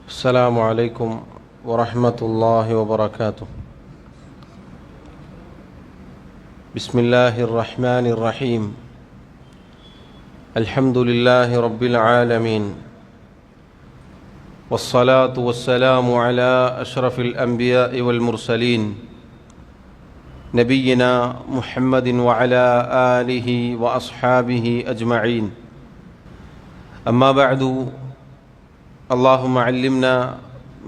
السلام عليكم ورحمة الله وبركاته. بسم الله الرحمن الرحيم. الحمد لله رب العالمين، والصلاة والسلام على أشرف الأنبياء والمرسلين نبينا محمد وعلى آله وأصحابه أجمعين. أما بعد، اللهم علمنا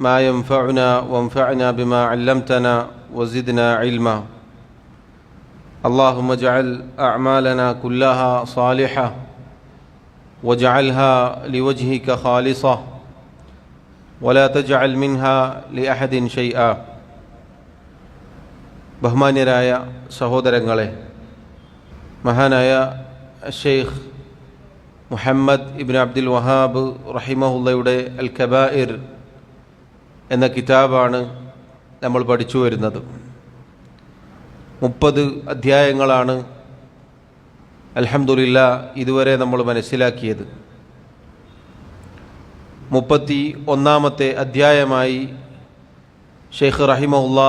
ما ينفعنا وانفعنا بما علمتنا وزدنا علما. اللهم اجعل أعمالنا كلها صالحة واجعلها لوجهك خالصة ولا تجعل منها لأحد شيئا. ബഹുമാന്യരായ സഹോദരങ്ങളെ, മഹാനായ ഷെയ്ഖ് മുഹമ്മദ് ഇബ്ൻ അബ്ദുൽ വഹാബ് റഹിമഹുള്ളയുടെ അൽ കബായിർ എന്ന കിതാബാണ് നമ്മൾ പഠിച്ചു വരുന്നത്. 30 അധ്യായങ്ങളാണ് അൽഹംദുലില്ലാഹ് ഇതുവരെ നമ്മൾ മനസ്സിലാക്കിയത്. 31-ാമത്തെ അധ്യായമായി ഷെയ്ഖ് റഹിമഹുള്ള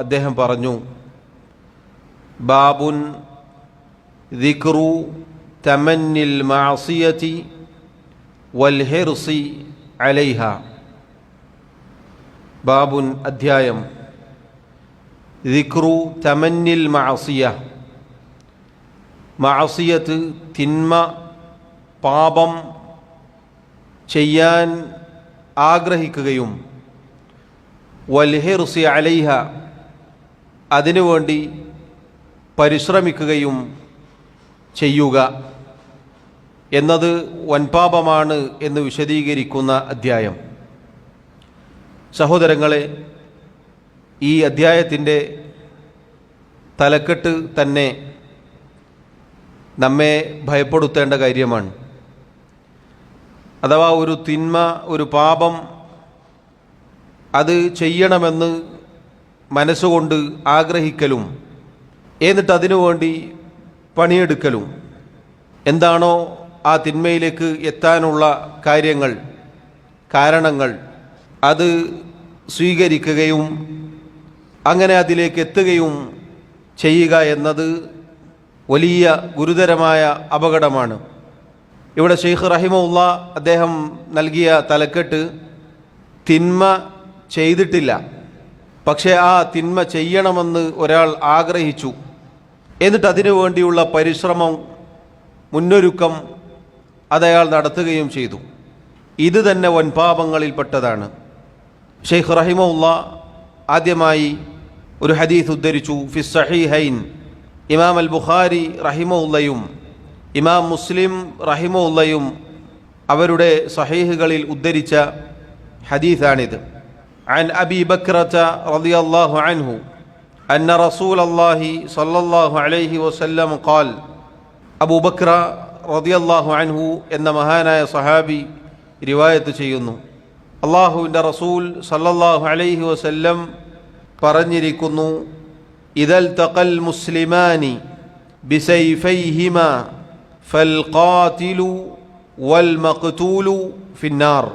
അദ്ദേഹം പറഞ്ഞു, ബാബുൻ ദിക്റു തമന്നിൽ മഅസിയതി വൽ ഹിർസി അലൈഹ. ബാബുൻ അധ്യായം, ദിക്റു തമന്നിൽ മഅസിയ, മഅസിയത്ത് തിന്മ പാപം ചെയ്യാൻ ആഗ്രഹിക്കുകയും വൽ ഹിർസി അലൈഹ അതിനുവേണ്ടി പരിശ്രമിക്കുകയും ചെയ്യുക എന്നത് വൻപാപമാണ് എന്ന് വിശദീകരിക്കുന്ന അധ്യായം. സഹോദരങ്ങളെ, ഈ അധ്യായത്തിൻ്റെ തലക്കെട്ട് തന്നെ നമ്മെ ഭയപ്പെടുത്തേണ്ട കാര്യമാണ്. അഥവാ ഒരു തിന്മ, ഒരു പാപം അത് ചെയ്യണമെന്ന് മനസ്സുകൊണ്ട് ആഗ്രഹിക്കലും എന്നിട്ട് അതിനുവേണ്ടി പണിയെടുക്കലും, എന്താണോ ആ തിന്മയിലേക്ക് എത്താനുള്ള കാര്യങ്ങൾ, കാരണങ്ങൾ, അത് സ്വീകരിക്കുകയും അങ്ങനെ അതിലേക്ക് എത്തുകയും ചെയ്യുക എന്നത് വലിയ ഗുരുതരമായ അപകടമാണ്. ഇവിടെ ഷെയ്ഖ് റഹിമഹുള്ള അദ്ദേഹം നൽകിയ തലക്കെട്ട് തിന്മ ചെയ്തിട്ടില്ല, പക്ഷേ ആ തിന്മ ചെയ്യണമെന്ന് ഒരാൾ ആഗ്രഹിച്ചു, എന്നിട്ട് അതിനു വേണ്ടിയുള്ള പരിശ്രമം, മുന്നൊരുക്കം അതയാൾ നടത്തുകയും ചെയ്തു. ഇത് തന്നെ വൻപാപങ്ങളിൽപ്പെട്ടതാണ്. ഷെയ്ഖ് റഹിമഹുള്ള ആദ്യമായി ഒരു ഹദീസ് ഉദ്ധരിച്ചു. ഫി സഹീഹൈൻ, ഇമാം അൽ ബുഖാരി റഹിമഹുള്ളയും ഇമാം മുസ്ലിം റഹിമഹുള്ളയും അവരുടെ സഹീഹുകളിൽ ഉദ്ധരിച്ച ഹദീസാണിത്. عن أبي بكرة رضي الله عنه أن رسول الله صلى الله عليه وسلم قال. അബൂ ബക്ര റളിയല്ലാഹു അൻഹു എന്ന മഹാനായ സഹാബി റിവായത്ത് ചെയ്യുന്നു, അല്ലാഹുവിൻ്റെ റസൂൽ സല്ലല്ലാഹു അലൈഹി വസല്ലം പറഞ്ഞിരിക്കുന്നു, ഇദൽ തഖൽ മുസ്ലിമാനി ബിസൈഫൈഹിമാ ഫൽ ഖാതിലു വൽ മഖ്തൂലു ഫിന്നാർ.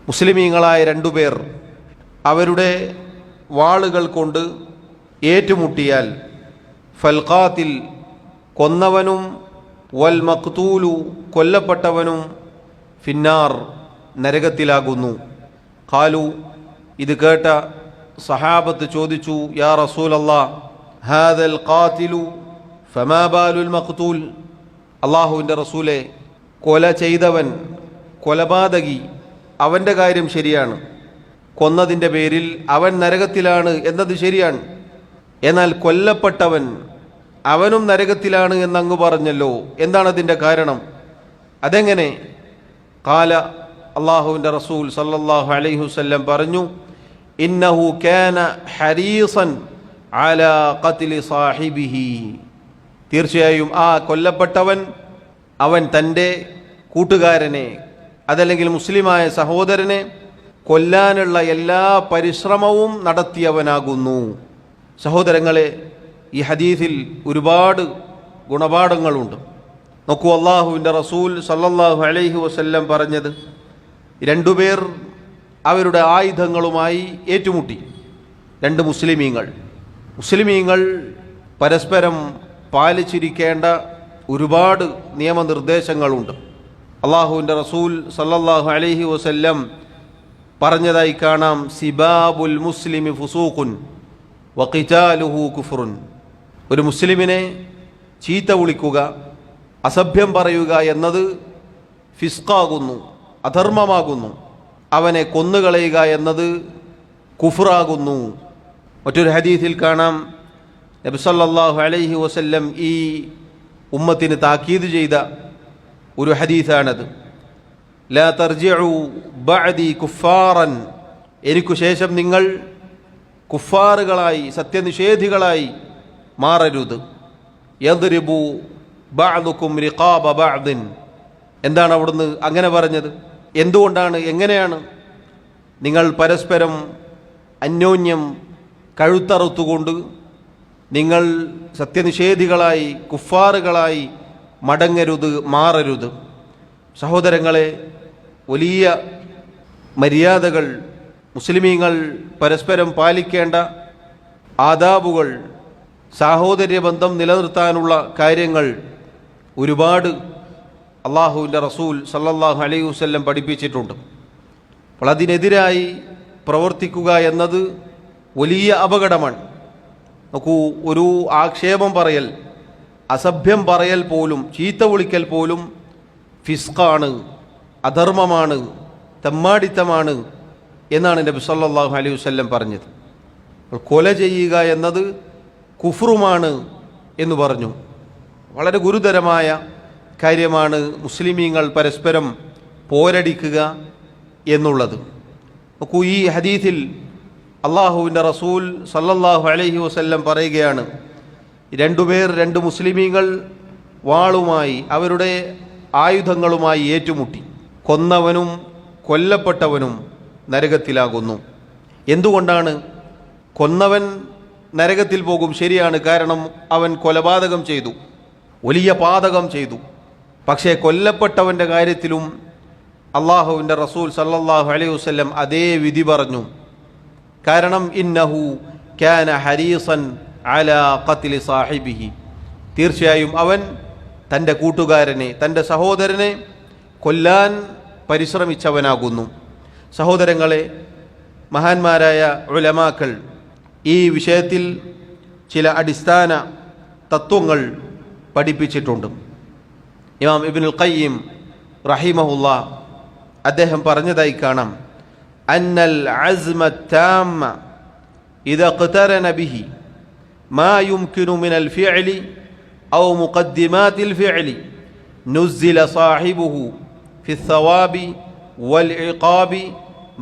മുസ്ലിമീങ്ങളായ രണ്ടുപേർ അവരുടെ വാളുകൾ കൊണ്ട് ഏറ്റുമുട്ടിയാൽ, ഫൽ ഖാതിൽ കൊന്നവനും വൽ മഖ്തൂലു കൊല്ലപ്പെട്ടവനും ഫിന്നാർ നരകത്തിലാകുന്നു. ഖാലു, ഇത് കേട്ട സഹാബത്ത് ചോദിച്ചു, യാ റസൂലല്ലാഹ്, ഹാദൽ ഖാതിലു ഫമാ ബാലുൽ മഖ്തൂൽ. അല്ലാഹുവിൻ്റെ റസൂലെ, കൊല ചെയ്തവൻ, കൊലപാതകി, അവൻ്റെ കാര്യം ശരിയാണ്, കൊന്നതിൻ്റെ പേരിൽ അവൻ നരകത്തിലാണ് എന്നത് ശരിയാണ്, എന്നാൽ കൊല്ലപ്പെട്ടവൻ അവനും നരകത്തിലാണ് എന്നങ്ങ് പറഞ്ഞല്ലോ, എന്താണ് അതിൻ്റെ കാരണം? അതെങ്ങനെ? ഖാല, അല്ലാഹുവിൻ്റെ റസൂൽ സല്ലല്ലാഹു അലൈഹി വസല്ലം പറഞ്ഞു, ഇന്നഹു കാന ഹരീസൻ അലാ ഖത്ലി സാഹിബിഹി. തീർച്ചയായും ആ കൊല്ലപ്പെട്ടവൻ അവൻ തൻ്റെ കൂട്ടുകാരനെ, അതല്ലെങ്കിൽ മുസ്ലിമായ സഹോദരനെ കൊല്ലാനുള്ള എല്ലാ പരിശ്രമവും നടത്തിയവനാകുന്നു. സഹോദരങ്ങളെ, ഈ ഹദീസിൽ ഒരുപാട് ഗുണപാഠങ്ങളുണ്ട്. നോക്കൂ, അള്ളാഹുവിൻ്റെ റസൂൽ സല്ലല്ലാഹു അലൈഹി വസല്ലം പറഞ്ഞത്, രണ്ടുപേർ അവരുടെ ആയുധങ്ങളുമായി ഏറ്റുമുട്ടി. രണ്ട് മുസ്ലിമീങ്ങൾ പരസ്പരം പാലിച്ചിരിക്കേണ്ട ഒരുപാട് നിയമനിർദ്ദേശങ്ങളുണ്ട്. അള്ളാഹുവിൻ്റെ റസൂൽ സല്ലല്ലാഹു അലൈഹി വസല്ലം പറഞ്ഞതായി കാണാം, സിബാബുൽ മുസ്ലിമി ഫുസൂഖുൻ വഖിതാലുഹു കുഫ്റുൻ. ഒരു മുസ്ലിമിനെ ചീത്ത വിളിക്കുക, അസഭ്യം പറയുക എന്നത് ഫിസ്ഖാകുന്നു, അധർമ്മമാകുന്നു. അവനെ കൊന്നുകളയുക എന്നത് കുഫ്റാകുന്നു. മറ്റൊരു ഹദീസിൽ കാണാം, നബി സല്ലല്ലാഹു അലൈഹി വസല്ലം ഈ ഉമ്മത്തിന് താക്കീത് ചെയ്ത ഒരു ഹദീസാണത്. ലാ തർജിഉ ബഅദി കുഫാറൻ, എനിക്കു ശേഷം നിങ്ങൾ കുഫാറുകളായി, സത്യനിഷേധികളായി മാറരുത്. യദ്രിബു ബഅദുകും റിഖാബ ബഅദിൻ. എന്താണ് അവിടുന്ന് അങ്ങനെ പറഞ്ഞത്? എന്തുകൊണ്ടാണ്, എങ്ങനെയാണ്? നിങ്ങൾ പരസ്പരം അന്യോന്യം കഴുത്തറുത്തുകൊണ്ട് നിങ്ങൾ സത്യനിഷേധികളായി, കുഫാറുകളായി മടങ്ങരുത്, മാറരുത്. സഹോദരങ്ങളെ, വലിയ മര്യാദകൾ, മുസ്ലിമീങ്ങൾ പരസ്പരം പാലിക്കേണ്ട ആദാബുകൾ, സാഹോദര്യബന്ധം നിലനിർത്താനുള്ള കാര്യങ്ങൾ ഒരുപാട് അള്ളാഹുവിൻ്റെ റസൂൽ സല്ലല്ലാഹു അലൈഹി വസല്ലം പഠിപ്പിച്ചിട്ടുണ്ട്. അപ്പോൾ അതിനെതിരായി പ്രവർത്തിക്കുക എന്നത് വലിയ അപകടമാണ്. നോക്കൂ, ഒരു ആക്ഷേപം പറയൽ, അസഭ്യം പറയൽ പോലും, ചീത്ത വിളിക്കൽ പോലും ഫിസ്ഖാണ്, അധർമ്മമാണ്, തെമ്മാടിത്തമാണ് എന്നാണ് നബി സല്ലല്ലാഹു അലൈഹി വസല്ലം പറഞ്ഞത്. കൊല ചെയ്യുക എന്നത് കുഫ്റുമാണ് എന്ന് പറഞ്ഞു. വളരെ ഗുരുതരമായ കാര്യമാണ് മുസ്ലിമീങ്ങൾ പരസ്പരം പോരടിക്കുക എന്നുള്ളത്. നോക്കൂ, ഈ ഹദീസിൽ അള്ളാഹുവിൻ്റെ റസൂൽ സല്ലല്ലാഹു അലൈഹി വസല്ലം പറയുകയാണ്, രണ്ട് മുസ്ലിമീങ്ങൾ വാളുമായി, അവരുടെ ആയുധങ്ങളുമായി ഏറ്റുമുട്ടി. കൊന്നവനും കൊല്ലപ്പെട്ടവനും നരകത്തിലാകുന്നു. എന്തുകൊണ്ടാണ്? കൊന്നവൻ നരകത്തിൽ പോകും, ശരിയാണ്, കാരണം അവൻ കൊലപാതകം ചെയ്തു, വലിയ പാതകം ചെയ്തു. പക്ഷേ കൊല്ലപ്പെട്ടവൻ്റെ കാര്യത്തിലും അള്ളാഹുവിൻ്റെ റസൂൽ സല്ലല്ലാഹു അലൈഹി വസല്ലം അതേ വിധി പറഞ്ഞു. കാരണം ഇന്നഹു കാന ഹരീസൻ അലാ ഖത്ലി സാഹിബിഹി, തീർച്ചയായും അവൻ തൻ്റെ കൂട്ടുകാരനെ, തൻ്റെ സഹോദരനെ കൊല്ലാൻ പരിശ്രമിച്ചവനാകുന്നു. സഹോദരങ്ങളെ, മഹാന്മാരായ ഉലമാക്കൾ ഈ വിഷയത്തിൽ ചില അടിസ്ഥാന തത്വങ്ങൾ പഠിപ്പിച്ചിട്ടുണ്ട്. ഇമാം ഇബ്നുൽ ഖയ്യിം റഹിമഹുല്ലാ അദ്ദേഹം പറഞ്ഞതായി കാണാം, അന്നൽ അസ്മ താമ്മ ഇദാ ഖതറന ബിഹി മാ യുംകിനു മിനൽ ഫിഅലി ഔ മുഖദ്ദിമാതിൽ ഫിഅലി നുസ്സില സാഹിബുഹു ഫി الثവാബി വൽ ഇഖാബി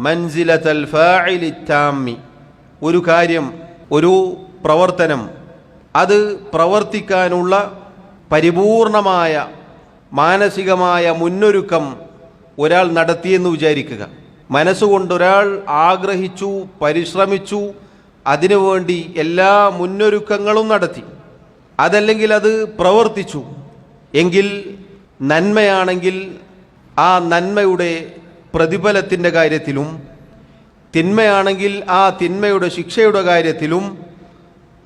മൻസിലതൽ ഫാഇലി താമ്മി. ഒരു കാര്യം, ഒരു പ്രവർത്തനം, അത് പ്രവർത്തിക്കാനുള്ള പരിപൂർണമായ മാനസികമായ മുന്നൊരുക്കം ഒരാൾ നടത്തിയെന്ന് വിചാരിക്കുക. മനസ്സുകൊണ്ടൊരാൾ ആഗ്രഹിച്ചു, പരിശ്രമിച്ചു, അതിനുവേണ്ടി എല്ലാ മുന്നൊരുക്കങ്ങളും നടത്തി. അതല്ലെങ്കിൽ അത് പ്രവർത്തിച്ചു എങ്കിൽ, നന്മയാണെങ്കിൽ ആ നന്മയുടെ പ്രതിഫലത്തിൻ്റെ കാര്യത്തിലും, തിന്മയാണെങ്കിൽ ആ തിന്മയുടെ ശിക്ഷയുടെ കാര്യത്തിലും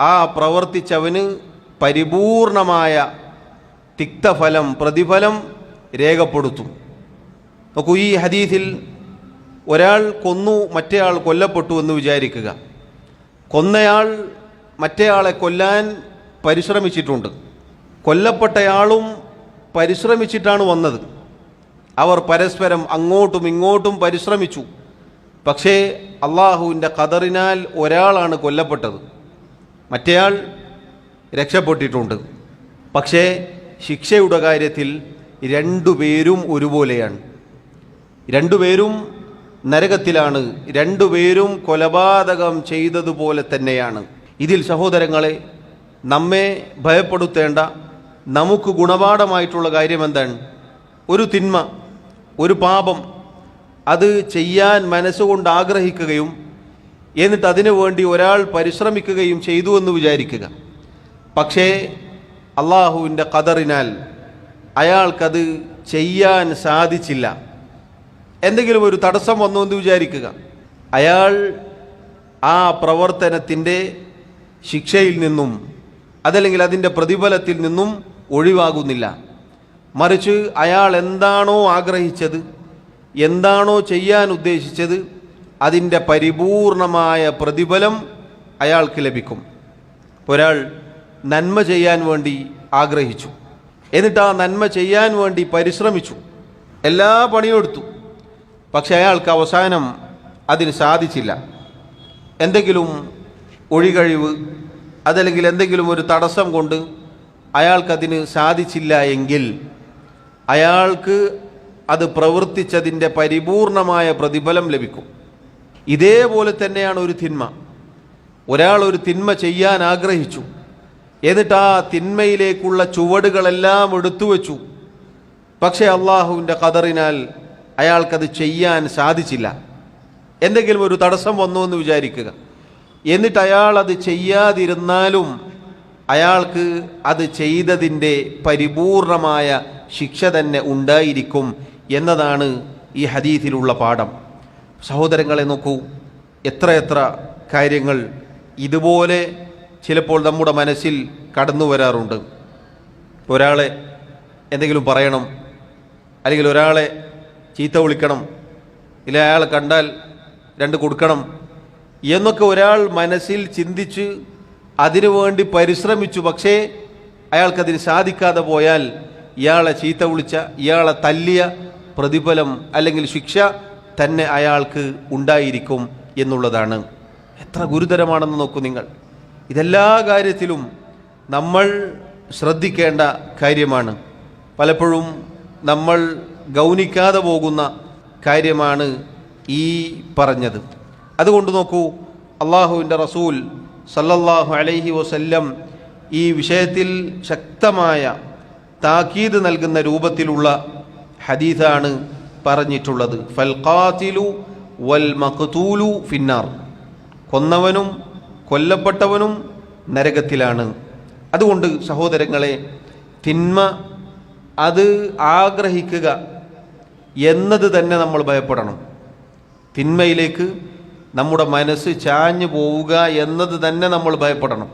ആ പ്രവർത്തിച്ചവന് പരിപൂർണമായ തിക്തഫലം, പ്രതിഫലം രേഖപ്പെടുത്തും. നോക്കൂ, ഈ ഹദീസിൽ ഒരാൾ കൊന്നു, മറ്റേയാൾ കൊല്ലപ്പെട്ടു എന്ന് വിചാരിക്കുക. കൊന്നയാൾ മറ്റേയാളെ കൊല്ലാൻ പരിശ്രമിച്ചിട്ടുണ്ട്, കൊല്ലപ്പെട്ടയാളും പരിശ്രമിച്ചിട്ടാണ് വന്നത്. അവർ പരസ്പരം അങ്ങോട്ടും ഇങ്ങോട്ടും പരിശ്രമിച്ചു. പക്ഷേ അള്ളാഹുവിൻ്റെ ഖദറിനാൽ ഒരാളാണ് കൊല്ലപ്പെട്ടത്, മറ്റേയാൾ രക്ഷപ്പെട്ടിട്ടുണ്ട്. പക്ഷേ ശിക്ഷയുടെ കാര്യത്തിൽ രണ്ടുപേരും ഒരുപോലെയാണ്, രണ്ടുപേരും നരകത്തിലാണ്, രണ്ടുപേരും കൊലപാതകം ചെയ്തതുപോലെ തന്നെയാണ്. ഇതിൽ സഹോദരങ്ങളെ, നമ്മെ ഭയപ്പെടുത്തേണ്ട, നമുക്ക് ഗുണപാഠമായിട്ടുള്ള കാര്യം എന്താണ്? ഒരു തിന്മ, ഒരു പാപം, അത് ചെയ്യാൻ മനസ്സുകൊണ്ട് ആഗ്രഹിക്കുകയും എന്നിട്ട് അതിനു വേണ്ടി ഒരാൾ പരിശ്രമിക്കുകയും ചെയ്തു എന്ന് വിചാരിക്കുക. പക്ഷേ അള്ളാഹുവിൻ്റെ ഖദറിനാൽ അയാൾക്കത് ചെയ്യാൻ സാധിച്ചില്ല. എന്തെങ്കിലും ഒരു തടസ്സം വന്നു എന്ന് വിചാരിക്കുക. അയാൾ ആ പ്രവർത്തനത്തിൻ്റെ ശിക്ഷയിൽ നിന്നും അതല്ലെങ്കിൽ അതിൻ്റെ പ്രതിഫലത്തിൽ നിന്നും ഒഴിവാകുന്നില്ല. മറിച്ച് അയാൾ എന്താണോ ആഗ്രഹിച്ചത്, എന്താണോ ചെയ്യാൻ ഉദ്ദേശിച്ചത്, അതിൻ്റെ പരിപൂർണമായ പ്രതിഫലം അയാൾക്ക് ലഭിക്കും. ഒരാൾ നന്മ ചെയ്യാൻ വേണ്ടി ആഗ്രഹിച്ചു, എന്നിട്ട് ആ നന്മ ചെയ്യാൻ വേണ്ടി പരിശ്രമിച്ചു, എല്ലാ പണിയും എടുത്തു. പക്ഷെ അയാൾക്ക് അവസാനം അതിന് സാധിച്ചില്ല. എന്തെങ്കിലും ഒഴികഴിവ് അതല്ലെങ്കിൽ എന്തെങ്കിലും ഒരു തടസ്സം കൊണ്ട് അയാൾക്കതിന് സാധിച്ചില്ല എങ്കിൽ അയാൾക്ക് അത് പ്രവർത്തിച്ചതിൻ്റെ പരിപൂർണമായ പ്രതിഫലം ലഭിക്കും. ഇതേപോലെ തന്നെയാണ് ഒരു തിന്മ. ഒരാൾ ഒരു തിന്മ ചെയ്യാൻ ആഗ്രഹിച്ചു, എന്നിട്ട് ആ തിന്മയിലേക്കുള്ള ചുവടുകളെല്ലാം എടുത്തു വച്ചു. പക്ഷേ അള്ളാഹുവിൻ്റെ ഖദറിനാൽ അയാൾക്കത് ചെയ്യാൻ സാധിച്ചില്ല. എന്തെങ്കിലും ഒരു തടസ്സം വന്നു എന്ന് വിചാരിക്കുക. എന്നിട്ട് അയാൾ അത് ചെയ്യാതിരുന്നാലും അയാൾക്ക് അത് ചെയ്തതിൻ്റെ പരിപൂർണമായ ശിക്ഷ തന്നെ ഉണ്ടായിരിക്കും എന്നതാണ് ഈ ഹദീസിലുള്ള പാഠം. സഹോദരങ്ങളെ നോക്കൂ, എത്രയെത്ര കാര്യങ്ങൾ ഇതുപോലെ ചിലപ്പോൾ നമ്മുടെ മനസ്സിൽ കടന്നു വരാറുണ്ട്. ഒരാളെ എന്തെങ്കിലും പറയണം, അല്ലെങ്കിൽ ഒരാളെ ചീത്ത വിളിക്കണം, ഇല്ല അയാളെ കണ്ടാൽ രണ്ട് കൊടുക്കണം എന്നൊക്കെ ഒരാൾ മനസ്സിൽ ചിന്തിച്ച് അതിനുവേണ്ടി പരിശ്രമിച്ചു. പക്ഷേ അയാൾക്കതിന് സാധിക്കാതെ പോയാൽ ഇയാളെ ചീത്ത വിളിച്ച, ഇയാളെ തല്ലിയ പ്രതിഫലം അല്ലെങ്കിൽ ശിക്ഷ തന്നെ അയാൾക്ക് ഉണ്ടായിരിക്കും എന്നുള്ളതാണ്. എത്ര ഗുരുതരമാണെന്ന് നോക്കൂ നിങ്ങൾ. ഇതെല്ലാ കാര്യത്തിലും നമ്മൾ ശ്രദ്ധിക്കേണ്ട കാര്യമാണ്. പലപ്പോഴും നമ്മൾ ഗൗനിക്കാതെ പോകുന്ന കാര്യമാണ് ഈ പറഞ്ഞത്. അതുകൊണ്ട് നോക്കൂ, അള്ളാഹുവിൻ്റെ റസൂൽ സല്ലല്ലാഹു അലൈഹി വസല്ലം ഈ വിഷയത്തിൽ ശക്തമായ താക്കീത് നൽകുന്ന രൂപത്തിലുള്ള ഹദീസാണ് പറഞ്ഞിട്ടുള്ളത്. ഫൽ ഖാതിലു വൽ മഖ്തൂലു ഫിന്നാർ, കൊന്നവനും കൊല്ലപ്പെട്ടവനും നരകത്തിലാണ്. അതുകൊണ്ട് സഹോദരങ്ങളെ, തിന്മ അത് ആഗ്രഹിക്കുക എന്നത് തന്നെ നമ്മൾ ഭയപ്പെടണം. തിന്മയിലേക്ക് നമ്മുടെ മനസ്സ് ചാഞ്ഞു പോവുക എന്നത് തന്നെ നമ്മൾ ഭയപ്പെടണം.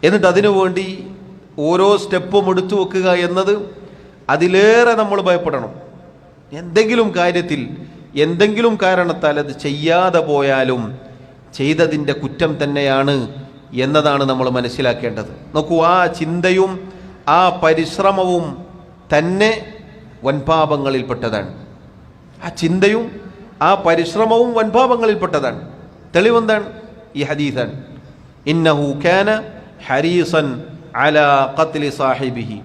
എന്നിട്ട് അതിനു വേണ്ടി ഓരോ സ്റ്റെപ്പും എടുത്തു വെക്കുക എന്നത് അതിലേറെ നമ്മൾ ഭയപ്പെടണം. എന്തെങ്കിലും കാര്യത്തിൽ എന്തെങ്കിലും കാരണത്താൽ അത് ചെയ്യാതെ പോയാലും ചെയ്തതിൻ്റെ കുറ്റം തന്നെയാണ് എന്നതാണ് നമ്മൾ മനസ്സിലാക്കേണ്ടത്. നോക്കൂ, ആ ചിന്തയും ആ പരിശ്രമവും തന്നെ വൻപാപങ്ങളിൽപ്പെട്ടതാണ്. ആ ചിന്തയും ആ പരിശ്രമവും വൻപാപങ്ങളിൽപ്പെട്ടതാണ്. തെളിവെന്താണ്? ഈ ഹദീസാണ്. ഇന്നഹു കാന ഹരീസൻ അലാ ഖത്ലി സാഹിബിഹി,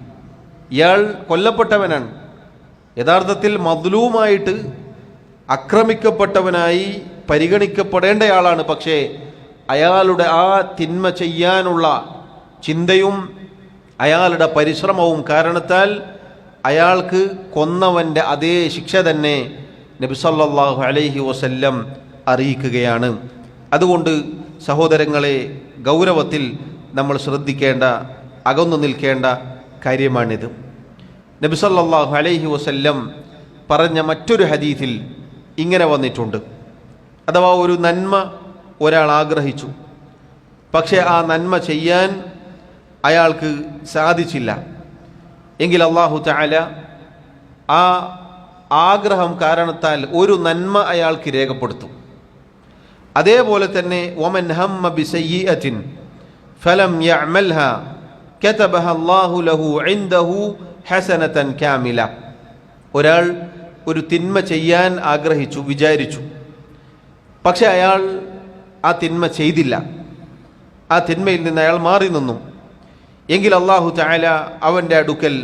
ഇയാൾ കൊല്ലപ്പെട്ടവനാണ്. യഥാർത്ഥത്തിൽ മദ്ലൂമായിട്ട് ആക്രമിക്കപ്പെട്ടവനായി പരിഗണിക്കപ്പെടേണ്ടയാളാണ്. പക്ഷേ അയാളുടെ ആ തിന്മ ചെയ്യാനുള്ള ചിന്തയും അയാളുടെ പരിശ്രമവും കാരണത്താൽ അയാൾക്ക് കൊന്നവൻ്റെ അതേ ശിക്ഷ തന്നെ നബി സല്ലല്ലാഹു അലൈഹി വസല്ലം അറിയിക്കുകയാണ്. അതുകൊണ്ട് സഹോദരങ്ങളെ, ഗൗരവത്തിൽ നമ്മൾ ശ്രദ്ധിക്കേണ്ട, അകന്നു നിൽക്കേണ്ട കാര്യമാണിത്. നബി സല്ലല്ലാഹു അലൈഹി വസല്ലം പറഞ്ഞ മറ്റൊരു ഹദീസിൽ ഇങ്ങനെ വന്നിട്ടുണ്ട്. അഥവാ ഒരു നന്മ ഒരാൾ ആഗ്രഹിച്ചു, പക്ഷേ ആ നന്മ ചെയ്യാൻ അയാൾക്ക് സാധിച്ചില്ല എങ്കിൽ അല്ലാഹു തആല ആ ആഗ്രഹം കാരണത്താൽ ഒരു നന്മ അയാൾക്ക് രേഖപ്പെടുത്തും. അതേപോലെ തന്നെ വമൻ ഹമ്മ ബിസയ്യിഅത്തിൻ ഫലം യഅമൽഹാ കതബഹ അല്ലാഹു ലഹു ഇൻദഹു ഹസനതൻ കാമില. ഒരാൾ ഒരു തിന്മ ചെയ്യാൻ ആഗ്രഹിച്ചു, വിചാരിച്ചു, പക്ഷെ അയാൾ ആ തിന്മ ചെയ്തില്ല, ആ തിന്മയിൽ നിന്ന് അയാൾ മാറി നിന്നു എങ്കിൽ അല്ലാഹു തആല അവൻ്റെ അടുക്കൽ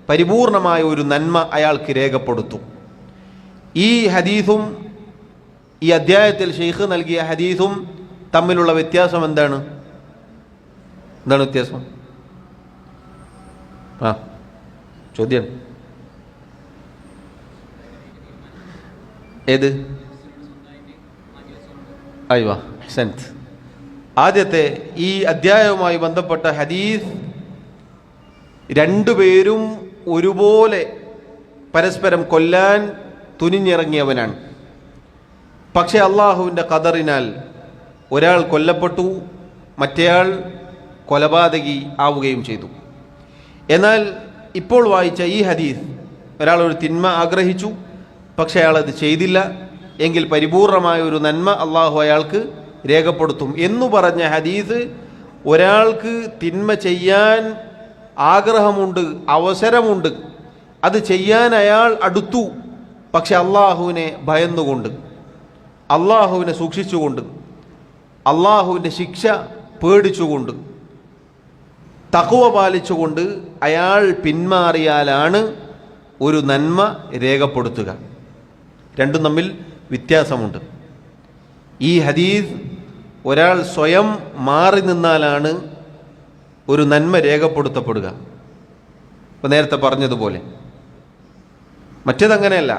പരിപൂർണമായ ഒരു നന്മ അയാൾക്ക് രേഖപ്പെടുത്തും. ഈ ഹദീസും ഈ അധ്യായത്തിൽ ഷെയ്ഖ് നൽകിയ ഹദീസും തമ്മിലുള്ള വ്യത്യാസം എന്താണ്? എന്താണ് വ്യത്യാസം? ചോദ്യം ഏത്? അയ്യോ, ഹസൻത്. ആദ്യത്തെ ഈ അധ്യായവുമായി ബന്ധപ്പെട്ട ഹദീസ് രണ്ടുപേരും ഒരുപോലെ പരസ്പരം കൊല്ലാൻ തുനിഞ്ഞിറങ്ങിയവനാണ്. പക്ഷേ അള്ളാഹുവിൻ്റെ ഖദറിനാൽ ഒരാൾ കൊല്ലപ്പെട്ടു, മറ്റേയാൾ കൊലപാതകി ആവുകയും ചെയ്തു. എന്നാൽ ഇപ്പോൾ വായിച്ച ഈ ഹദീസ്, ഒരാൾ ഒരു തിന്മ ആഗ്രഹിച്ചു, പക്ഷേ അയാൾ അത് ചെയ്തില്ല എങ്കിൽ പരിപൂർണമായ ഒരു നന്മ അള്ളാഹു അയാൾക്ക് രേഖപ്പെടുത്തും എന്നു പറഞ്ഞ ഹദീസ്, ഒരാൾക്ക് തിന്മ ചെയ്യാൻ ആഗ്രഹമുണ്ട്, അവസരമുണ്ട്, അത് ചെയ്യാൻ അയാൾ അടുത്തു, പക്ഷെ അള്ളാഹുവിനെ ഭയന്നുകൊണ്ട്, അള്ളാഹുവിനെ സൂക്ഷിച്ചുകൊണ്ട്, അള്ളാഹുവിൻ്റെ ശിക്ഷ പേടിച്ചുകൊണ്ട്, തഖ്വ പാലിച്ചുകൊണ്ട് അയാൾ പിന്മാറിയാലാണ് ഒരു നന്മ രേഖപ്പെടുത്തുക. രണ്ടും തമ്മിൽ വ്യത്യാസമുണ്ട്. ഈ ഹദീസ് ഒരാൾ സ്വയം മാറി നിന്നാലാണ് ഒരു നന്മ രേഖപ്പെടുത്തപ്പെടുക. ഇപ്പം നേരത്തെ പറഞ്ഞതുപോലെ മറ്റേതങ്ങനെയല്ല.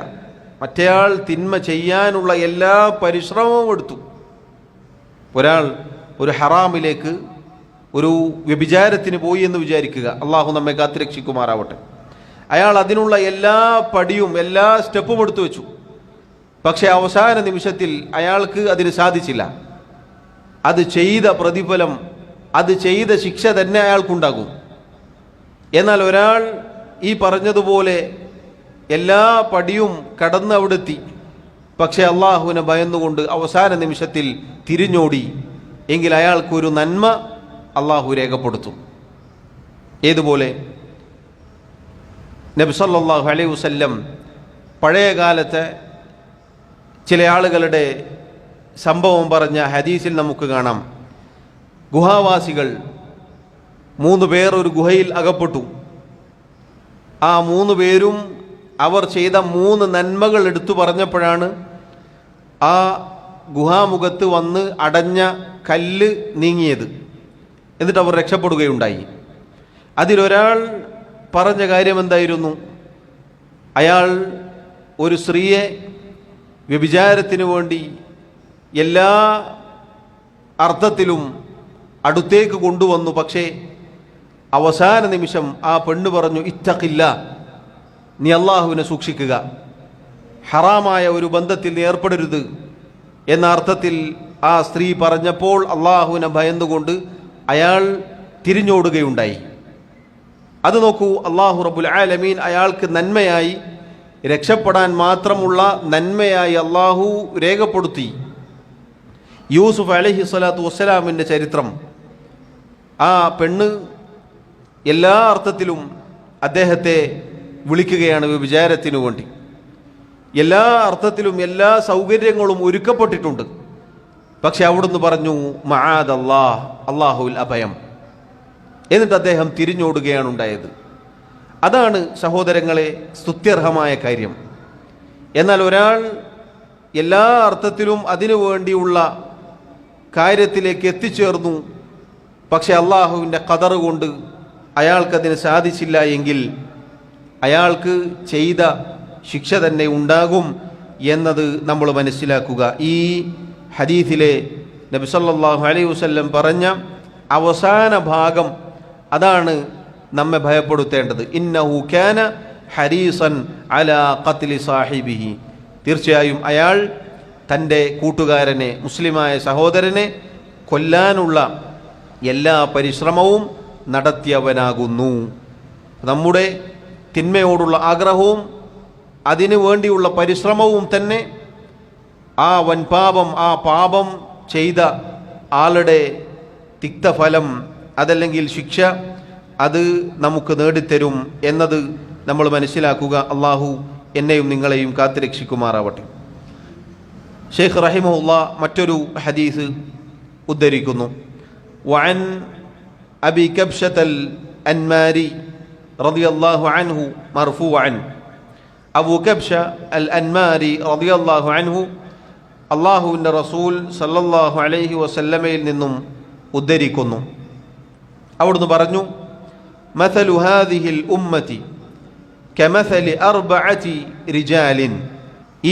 മറ്റേയാൾ തിന്മ ചെയ്യാനുള്ള എല്ലാ പരിശ്രമവും എടുത്തു. ഒരാൾ ഒരു ഹറാമിലേക്ക്, ഒരു വ്യഭിചാരത്തിന് പോയി എന്ന് വിചാരിക്കുക. അള്ളാഹു നമ്മെ കാത്തുരക്ഷിക്കുമാറാവട്ടെ. അയാൾ അതിനുള്ള എല്ലാ പടിയും എല്ലാ സ്റ്റെപ്പും എടുത്തു വെച്ചു. പക്ഷേ അവസാന നിമിഷത്തിൽ അയാൾക്ക് അതിന് സാധിച്ചില്ല. അത് ചെയ്ത പ്രതിഫലം, അത് ചെയ്ത ശിക്ഷ തന്നെ അയാൾക്കുണ്ടാകും. എന്നാൽ ഒരാൾ ഈ പറഞ്ഞതുപോലെ എല്ലാ പടിയും കടന്ന് അവിടെത്തി, പക്ഷേ അള്ളാഹുവിനെ ഭയന്നുകൊണ്ട് അവസാന നിമിഷത്തിൽ തിരിഞ്ഞോടി എങ്കിൽ അയാൾക്കൊരു നന്മ അള്ളാഹു രേഖപ്പെടുത്തും. ഏതുപോലെ നബി സല്ലല്ലാഹു അലൈഹി വസല്ലം പഴയ കാലത്തെ ചില ആളുകളുടെ സംഭവം പറഞ്ഞ ഹദീസിൽ നമുക്ക് കാണാം. ഗുഹാവാസികൾ 3 പേർ ഒരു ഗുഹയിൽ അകപ്പെട്ടു. ആ 3 പേരും അവർ ചെയ്ത 3 നന്മകൾ എടുത്തു പറഞ്ഞപ്പോഴാണ് ആ ഗുഹാമുഖത്ത് വന്ന് അടഞ്ഞ കല്ല് നീങ്ങിയത്. എന്നിട്ട് അവർ രക്ഷപ്പെടുകയുണ്ടായി. അതിലൊരാൾ പറഞ്ഞ കാര്യം എന്തായിരുന്നു? അയാൾ ഒരു സ്ത്രീയെ വ്യഭിചാരത്തിന് വേണ്ടി എല്ലാ അർത്ഥത്തിലും അടുത്തേക്ക് കൊണ്ടുവന്നു. പക്ഷേ അവസാന നിമിഷം ആ പെണ്ണ് പറഞ്ഞു, ഇത്തഖില്ല, നീ അള്ളാഹുവിനെ സൂക്ഷിക്കുക, ഹറാമായ ഒരു ബന്ധത്തിൽ നീ ഏർപ്പെടരുത് എന്ന അർത്ഥത്തിൽ ആ സ്ത്രീ പറഞ്ഞപ്പോൾ അള്ളാഹുവിനെ ഭയന്നുകൊണ്ട് അയാൾ തിരിഞ്ഞോടുകയുണ്ടായി. അത് നോക്കൂ, അള്ളാഹു റബ്ബുൽ ആലമീൻ അയാൾക്ക് നന്മയായി, രക്ഷപ്പെടാൻ മാത്രമുള്ള നന്മയായി അള്ളാഹു രേഖപ്പെടുത്തി. യൂസുഫ് അലൈഹി സ്വലാത്തു വസ്സലാമിൻ്റെ ചരിത്രം, ആ പെണ്ണ് എല്ലാ അർത്ഥത്തിലും അദ്ദേഹത്തെ വിളിക്കുകയാണ് വ്യഭിചാരത്തിനു വേണ്ടി. എല്ലാ അർത്ഥത്തിലും എല്ലാ സൗകര്യങ്ങളും ഒരുക്കപ്പെട്ടിട്ടുണ്ട്. പക്ഷെ അവിടുന്ന് പറഞ്ഞു, മആദല്ലാഹ്, അള്ളാഹുവിൽ അഭയം. എന്നിട്ട് അദ്ദേഹം തിരിഞ്ഞോടുകയാണ് ഉണ്ടായത്. അതാണ് സഹോദരങ്ങളെ സ്തുത്യർഹമായ കാര്യം. എന്നാൽ ഒരാൾ എല്ലാ അർത്ഥത്തിലും അതിനു വേണ്ടിയുള്ള കാര്യത്തിലേക്ക് എത്തിച്ചേർന്നു, പക്ഷെ അള്ളാഹുവിൻ്റെ ഖദർ കൊണ്ട് അയാൾക്കതിന് സാധിച്ചില്ല എങ്കിൽ അയാൾക്ക് ചെയ്ത ശിക്ഷ തന്നെ ഉണ്ടാകും എന്നത് നമ്മൾ മനസ്സിലാക്കുക. ഈ ഹദീസിലെ നബി സല്ലല്ലാഹു അലൈഹി വസല്ലം പറഞ്ഞ അവസാന ഭാഗം അതാണ് നമ്മെ ഭയപ്പെടുത്തേണ്ടത്. ഇന്നഹു കാന ഹരീസൻ അലാ ഖത്ലി സാഹിബിഹി, തീർച്ചയായും അയാൾ തൻ്റെ കൂട്ടുകാരനെ, മുസ്ലിമായ സഹോദരനെ കൊല്ലാനുള്ള എല്ലാ പരിശ്രമവും നടത്തിയവനാകുന്നു. നമ്മുടെ തിന്മയോടുള്ള ആഗ്രഹവും അതിനു വേണ്ടിയുള്ള പരിശ്രമവും തന്നെ ആ വൻപാപം, ആ പാപം ചെയ്ത ആളുടെ തിക്തഫലം, അതല്ലെങ്കിൽ ശിക്ഷ, അത് നമുക്ക് നേടിത്തരും എന്നത് നമ്മൾ മനസ്സിലാക്കുക. അള്ളാഹു എന്നെയും നിങ്ങളെയും കാത്തുരക്ഷിക്കുമാറാവട്ടെ. ഷെയ്ഖ് റഹിമഹുല്ലാ മറ്റൊരു ഹദീസ് ഉദ്ധരിക്കുന്നു. വഅൻ അബി കബ്ശത്തൽ അൻമാരി റളിയല്ലാഹു അൻഹു മർഫൂഅൻ, അബൂ കബ്ശ അൽ അൻമാരി റളിയല്ലാഹു അൻഹു അള്ളാഹുവിൻ്റെ റസൂൽ സല്ലല്ലാഹു അലൈഹി വസല്ലമയിൽ നിന്നും ഉദ്ധരിക്കുന്നു. അവിടുന്ന് പറഞ്ഞു, മഥലു ഹാദിഹിൽ ഉമ്മത്തി കമഥലി അർബഅതി റിജാലിൻ,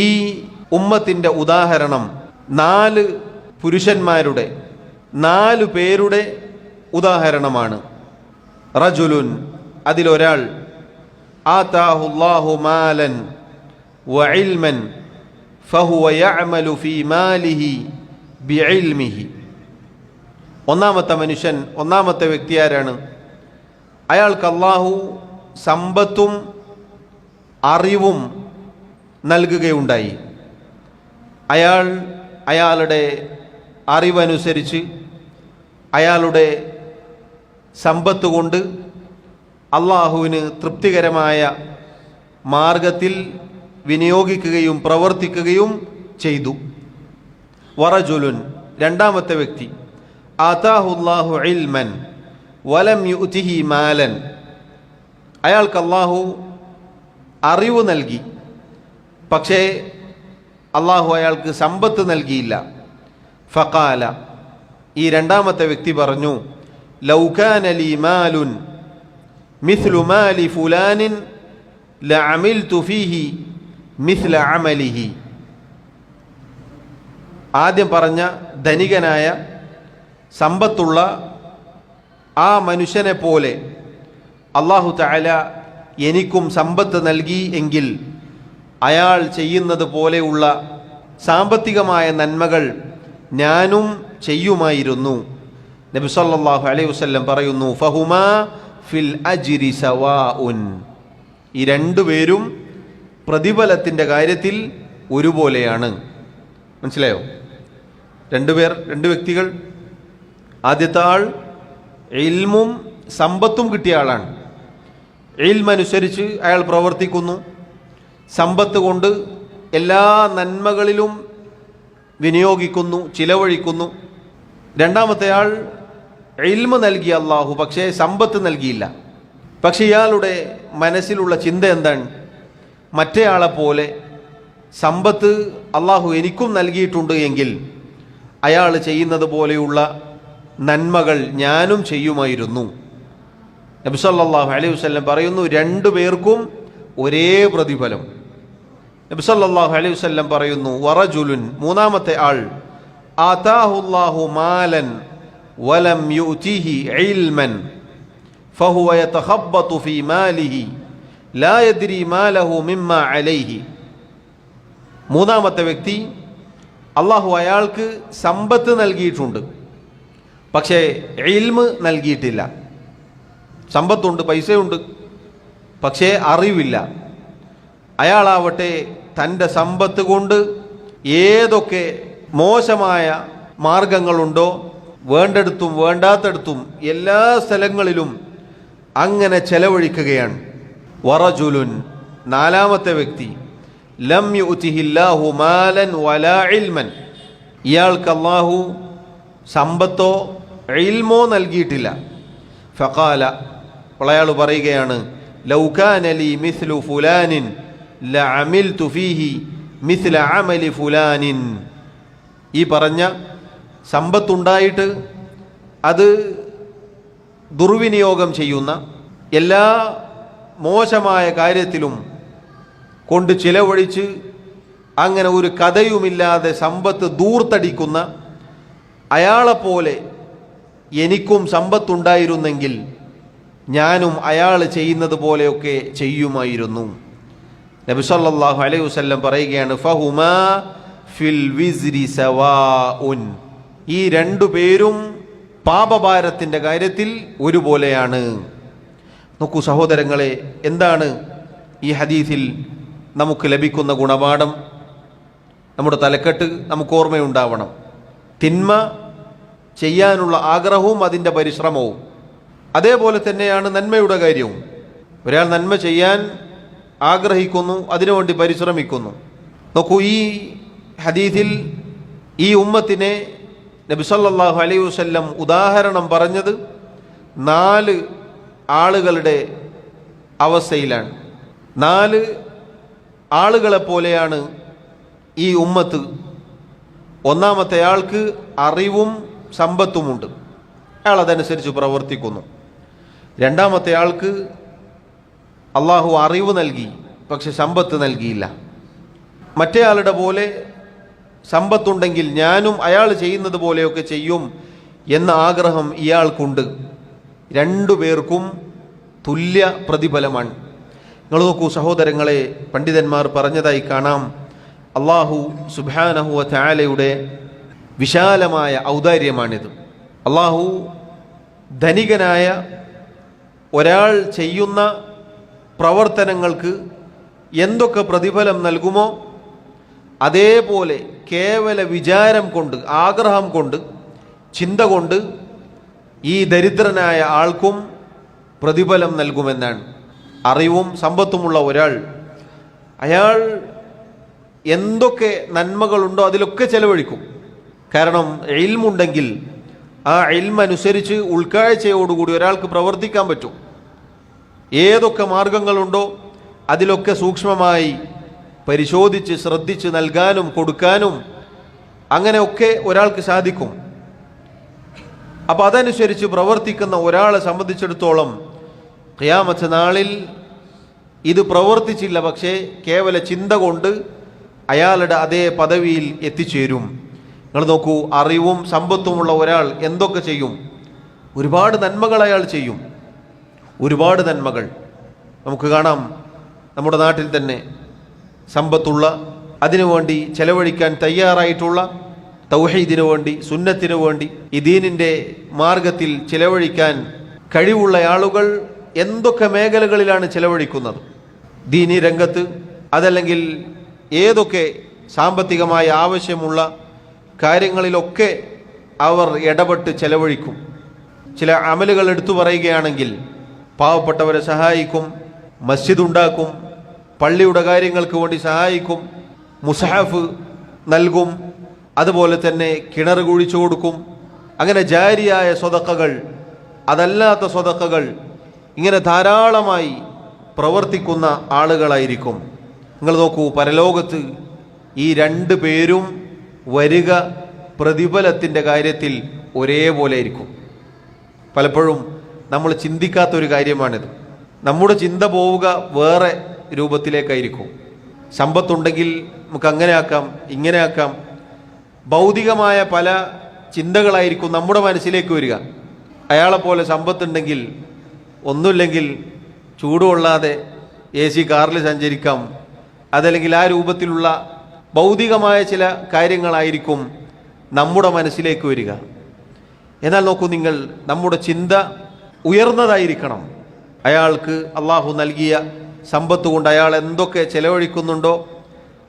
ഈ ഉമ്മത്തിൻ്റെ ഉദാഹരണം 4 പുരുഷന്മാരുടെ, 4 പേരുടെ ഉദാഹരണമാണ്. റജുലുൻ, അതിലൊരാൾ, ആതാഹുല്ലാഹു മാലൻ വഇൽമൻ ഫഹുവ യഅമലു ഫീ മാലിഹി ബിഇൽമിഹി. ഒന്നാമത്തെ മനുഷ്യൻ, ഒന്നാമത്തെ വ്യക്തി ആരാണ്? അയാൾക്ക് അല്ലാഹു സമ്പത്തും അറിവും നൽകുകയുണ്ടായി. അയാളുടെ അറിവനുസരിച്ച് അയാളുടെ സമ്പത്ത് കൊണ്ട് അള്ളാഹുവിന് തൃപ്തികരമായ മാർഗത്തിൽ വിനിയോഗിക്കുകയും പ്രവർത്തിക്കുകയും ചെയ്തു. വറജുലുൻ, രണ്ടാമത്തെ വ്യക്തി, ആതാഹുല്ലാഹു ഇൽമൻ വലം യുഅ്തിഹി മാലൻ. അയാൾക്ക് അള്ളാഹു അറിവ് നൽകി, പക്ഷേ അള്ളാഹു അയാൾക്ക് സമ്പത്ത് നൽകിയില്ല. ഫഖാല, ഈ രണ്ടാമത്തെ വ്യക്തി പറഞ്ഞു, ലൗ കാന ലീ മാലുൻ മിസ്ലു മാലി ഫുലാനിൻ ലഅമിൽതു ഫീഹി മിസ്ല അമലിഹി. ആദ്യം പറഞ്ഞ ധനികനായ സമ്പത്തുള്ള ആ മനുഷ്യനെ പോലെ അല്ലാഹു തആല എനിക്കും സമ്പത്ത് നൽകി എങ്കിൽ അയാൾ ചെയ്യുന്നത് പോലെയുള്ള സാമ്പത്തികമായ നന്മകൾ ഞാനും ചെയ്യുമായിരുന്നു. നബി സല്ലല്ലാഹു അലൈഹി വസല്ലം പറയുന്നു, ഫഹുമാ ഫിൽ അജ്രി സവാഉൻ. ഈ രണ്ടുപേരും പ്രതിഫലത്തിൻ്റെ കാര്യത്തിൽ ഒരുപോലെയാണ്. മനസ്സിലായോ? രണ്ട് വ്യക്തികൾ. ആദ്യത്തെ ആൾ ഇൽമും സമ്പത്തും കിട്ടിയ ആളാണ്. ഇൽമനുസരിച്ച് അയാൾ പ്രവർത്തിക്കുന്നു, സമ്പത്ത് കൊണ്ട് എല്ലാ നന്മകളിലും വിനിയോഗിക്കുന്നു, ചിലവഴിക്കുന്നു. രണ്ടാമത്തെ ആൾ ഇൽമ് നൽകിയ അല്ലാഹു, പക്ഷേ സമ്പത്ത് നൽകിയില്ല. പക്ഷെ ഇയാളുടെ മനസ്സിലുള്ള ചിന്ത എന്താണ്? മറ്റേയാളെ പോലെ സമ്പത്ത് അല്ലാഹു എനിക്കും നൽകിയിട്ടുണ്ട് എങ്കിൽ അയാൾ ചെയ്യുന്നത് പോലെയുള്ള നന്മകൾ ഞാനും ചെയ്യുമായിരുന്നു. നബി സല്ലല്ലാഹു അലൈഹി വസല്ലം പറയുന്നു, രണ്ടു പേർക്കും ഒരേ പ്രതിഫലം. നബി സല്ലല്ലാഹു അലൈഹി വസല്ലം പറയുന്നു, വറജുലുൻ, മൂന്നാമത്തെ ആൾ, ആതാഹുല്ലാഹു മാലൻ വലം യുഅ്തിഹി ഇൽമൻ ഫഹുവ യതഖബ്ബതു ഫീ മാലിഹി ലാ യദ്രി മാലഹു മിമ്മാ അലൈഹി. മൂന്നാമത്തെ വ്യക്തി, അല്ലാഹു അയാൾക്ക് സമ്പത്ത് നൽകിയിട്ടുണ്ട്, പക്ഷേ ഇൽമ് നൽകിയിട്ടില്ല. സമ്പത്തുണ്ട്, പൈസയുണ്ട്, പക്ഷേ അറിവില്ല. അയാളാവട്ടെ തൻ്റെ സമ്പത്ത് കൊണ്ട് ഏതൊക്കെ മോശമായ മാർഗങ്ങളുണ്ടോ വേണ്ടെടുത്തും വേണ്ടാത്തടുത്തും എല്ലാ സ്ഥലങ്ങളിലും അങ്ങനെ ചെലവഴിക്കുകയാണ്. വറജുലുൻ, നാലാമത്തെ വ്യക്തി, ലം യുഅ്തിഹില്ലാഹു മാലൻ വലാ ഇൽമൻ. ഇയാൾക്ക് അല്ലാഹു സമ്പത്തോ ഇൽമോ നൽകിയിട്ടില്ല. ഫഖാല, അപ്പോൾ അയാൾ പറയുകയാണ്, ലൗ കാന ലീ മിസ്ലു ഫുലാനിൻ ലഅമിൽതു ഫീഹി മിസ്ല അമലി ഫുലാനിൻ. ഈ പറഞ്ഞ സമ്പത്തുണ്ടായിട്ട് അത് ദുർവിനിയോഗം ചെയ്യുന്ന, എല്ലാ മോശമായ കാര്യത്തിലും കൊണ്ട് ചിലവഴിച്ച് അങ്ങനെ ഒരു കഥയുമില്ലാതെ സമ്പത്ത് ദൂർത്തടിക്കുന്ന അയാളെപ്പോലെ എനിക്കും സമ്പത്തുണ്ടായിരുന്നെങ്കിൽ ഞാനും അയാൾ ചെയ്യുന്നത് പോലെയൊക്കെ ചെയ്യുമായിരുന്നു. നബി സല്ലല്ലാഹു അലൈഹി വസല്ലം പറയുകയാണ്, ഫഹുമാ ഫിൽ വിസ്രി സവാഉൻ. ഈ രണ്ടു പേരും പാപഭാരത്തിൻ്റെ കാര്യത്തിൽ ഒരുപോലെയാണ്. നോക്കൂ സഹോദരങ്ങളെ, എന്താണ് ഈ ഹദീസിൽ നമുക്ക് ലഭിക്കുന്ന ഗുണപാഠം? നമ്മുടെ തലക്കെട്ട് നമുക്ക് ഓർമ്മയുണ്ടാവണം. തിന്മ ചെയ്യാനുള്ള ആഗ്രഹവും അതിൻ്റെ പരിശ്രമവും. അതേപോലെ തന്നെയാണ് നന്മയുടെ കാര്യവും. ഒരാൾ നന്മ ചെയ്യാൻ ആഗ്രഹിക്കുന്നു, അതിനുവേണ്ടി പരിശ്രമിക്കുന്നു. നോക്കൂ, ഈ ഹദീസിൽ ഈ ഉമ്മത്തിനെ നബി സല്ലല്ലാഹു അലൈഹി വസല്ലം ഉദാഹരണം പറഞ്ഞത് 4 ആളുകളുടെ അവസ്ഥയിലാണ്. 4 ആളുകളെപ്പോലെയാണ് ഈ ഉമ്മത്ത്. ഒന്നാമത്തെ ആൾക്ക് അറിവും സമ്പത്തുമുണ്ട്, അയാൾ അതനുസരിച്ച് പ്രവർത്തിക്കുന്നു. രണ്ടാമത്തെ ആൾക്ക് അള്ളാഹു അറിവ് നൽകി, പക്ഷെ സമ്പത്ത് നൽകിയില്ല. മറ്റേ ആളുടെ പോലെ സമ്പത്തുണ്ടെങ്കിൽ ഞാനും അയാൾ ചെയ്യുന്നത് പോലെയൊക്കെ ചെയ്യും എന്ന ആഗ്രഹം ഇയാൾക്കുണ്ട്. രണ്ടു പേർക്കും തുല്യ പ്രതിഫലമാണ്. നിങ്ങൾ നോക്കൂ സഹോദരങ്ങളെ, പണ്ഡിതന്മാർ പറഞ്ഞതായി കാണാം, അള്ളാഹു സുബ്ഹാനഹു വ തആലയുടെ വിശാലമായ ഔദാര്യമാണിത്. അള്ളാഹു ധനികനായ ഒരാൾ ചെയ്യുന്ന പ്രവർത്തനങ്ങൾക്ക് എന്തൊക്കെ പ്രതിഫലം നൽകുമോ അതേപോലെ കേവല വിചാരം കൊണ്ട്, ആഗ്രഹം കൊണ്ട്, ചിന്ത കൊണ്ട് ഈ ദരിദ്രനായ ആൾക്കും പ്രതിഫലം നൽകുമെന്നാണ്. അറിവും സമ്പത്തുമുള്ള ഒരാൾ, അയാൾ എന്തൊക്കെ നന്മകളുണ്ടോ അതിലൊക്കെ ചെലവഴിക്കും. കാരണം ഇൽമുണ്ടെങ്കിൽ ആ ഇൽമനുസരിച്ച് ഉൾക്കാഴ്ചയോടുകൂടി ഒരാൾക്ക് പ്രവർത്തിക്കാൻ പറ്റും. ഏതൊക്കെ മാർഗങ്ങളുണ്ടോ അതിലൊക്കെ സൂക്ഷ്മമായി പരിശോധിച്ച് ശ്രദ്ധിച്ച് നൽകാനും കൊടുക്കാനും അങ്ങനെയൊക്കെ ഒരാൾക്ക് സാധിക്കും. അപ്പം അതനുസരിച്ച് പ്രവർത്തിക്കുന്ന ഒരാളെ സംബന്ധിച്ചിടത്തോളം ഖിയാമത്ത് നാളിൽ ഇത് പ്രവർത്തിച്ചില്ല, പക്ഷേ കേവല ചിന്ത കൊണ്ട് അയാളുടെ അതേ പദവിയിൽ എത്തിച്ചേരും. നിങ്ങൾ നോക്കൂ, അറിവും സമ്പത്തുമുള്ള ഒരാൾ എന്തൊക്കെ ചെയ്യും? ഒരുപാട് നന്മകൾ അയാൾ ചെയ്യും. ഒരുപാട് നന്മകൾ നമുക്ക് കാണാം. നമ്മുടെ നാട്ടിൽ തന്നെ സമ്പത്തുള്ള, അതിനുവേണ്ടി ചെലവഴിക്കാൻ തയ്യാറായിട്ടുള്ള, തൗഹീദിനു വേണ്ടി, സുന്നത്തിനു വേണ്ടി, ഈ ദീനിൻ്റെ മാർഗത്തിൽ ചെലവഴിക്കാൻ കഴിവുള്ള ആളുകൾ എന്തൊക്കെ മേഖലകളിലാണ് ചെലവഴിക്കുന്നത്? ദീനി രംഗത്ത്, അതല്ലെങ്കിൽ ഏതൊക്കെ സാമ്പത്തികമായ ആവശ്യമുള്ള കാര്യങ്ങളിലൊക്കെ അവർ ഇടപെട്ട് ചെലവഴിക്കും. ചില അമലുകൾ എടുത്തു പറയുകയാണെങ്കിൽ പാവപ്പെട്ടവരെ സഹായിക്കും, മസ്ജിദ് ഉണ്ടാക്കും, പള്ളിയുടെ കാര്യങ്ങൾക്ക് വേണ്ടി സഹായിക്കും, മുസ്ഹഫ് നൽകും, അതുപോലെ തന്നെ കിണർ കുഴിച്ചു കൊടുക്കും. അങ്ങനെ ജാരിയായ സ്വതക്കകൾ, അതല്ലാത്ത സ്വതക്കകൾ, ഇങ്ങനെ ധാരാളമായി പ്രവർത്തിക്കുന്ന ആളുകളായിരിക്കും. നിങ്ങൾ നോക്കൂ, പരലോകത്ത് ഈ രണ്ടു പേരും വരിക പ്രതിഫലത്തിൻ്റെ കാര്യത്തിൽ ഒരേപോലെ ആയിരിക്കും. പലപ്പോഴും നമ്മൾ ചിന്തിക്കാത്തൊരു കാര്യമാണിത്. നമ്മുടെ ചിന്ത പോവുക വേറെ രൂപത്തിലേക്കായിരിക്കും. സമ്പത്തുണ്ടെങ്കിൽ നമുക്ക് അങ്ങനെ ആക്കാം, ഇങ്ങനെ ആക്കാം. ഭൗതികമായ പല ചിന്തകളായിരിക്കും നമ്മുടെ മനസ്സിലേക്ക് വരിക. അയാളെപ്പോലെ സമ്പത്തുണ്ടെങ്കിൽ ഒന്നുമില്ലെങ്കിൽ ചൂടുകൊള്ളാതെ AC കാറിൽ സഞ്ചരിക്കാം, അതല്ലെങ്കിൽ ആ രൂപത്തിലുള്ള ഭൗതികമായ ചില കാര്യങ്ങളായിരിക്കും നമ്മുടെ മനസ്സിലേക്ക് വരിക. എന്നാൽ നോക്കൂ നിങ്ങൾ, നമ്മുടെ ചിന്ത ഉയർന്നതായിരിക്കണം. അയാൾക്ക് അള്ളാഹു നൽകിയ സമ്പത്ത് കൊണ്ട് അയാൾ എന്തൊക്കെ ചെലവഴിക്കുന്നുണ്ടോ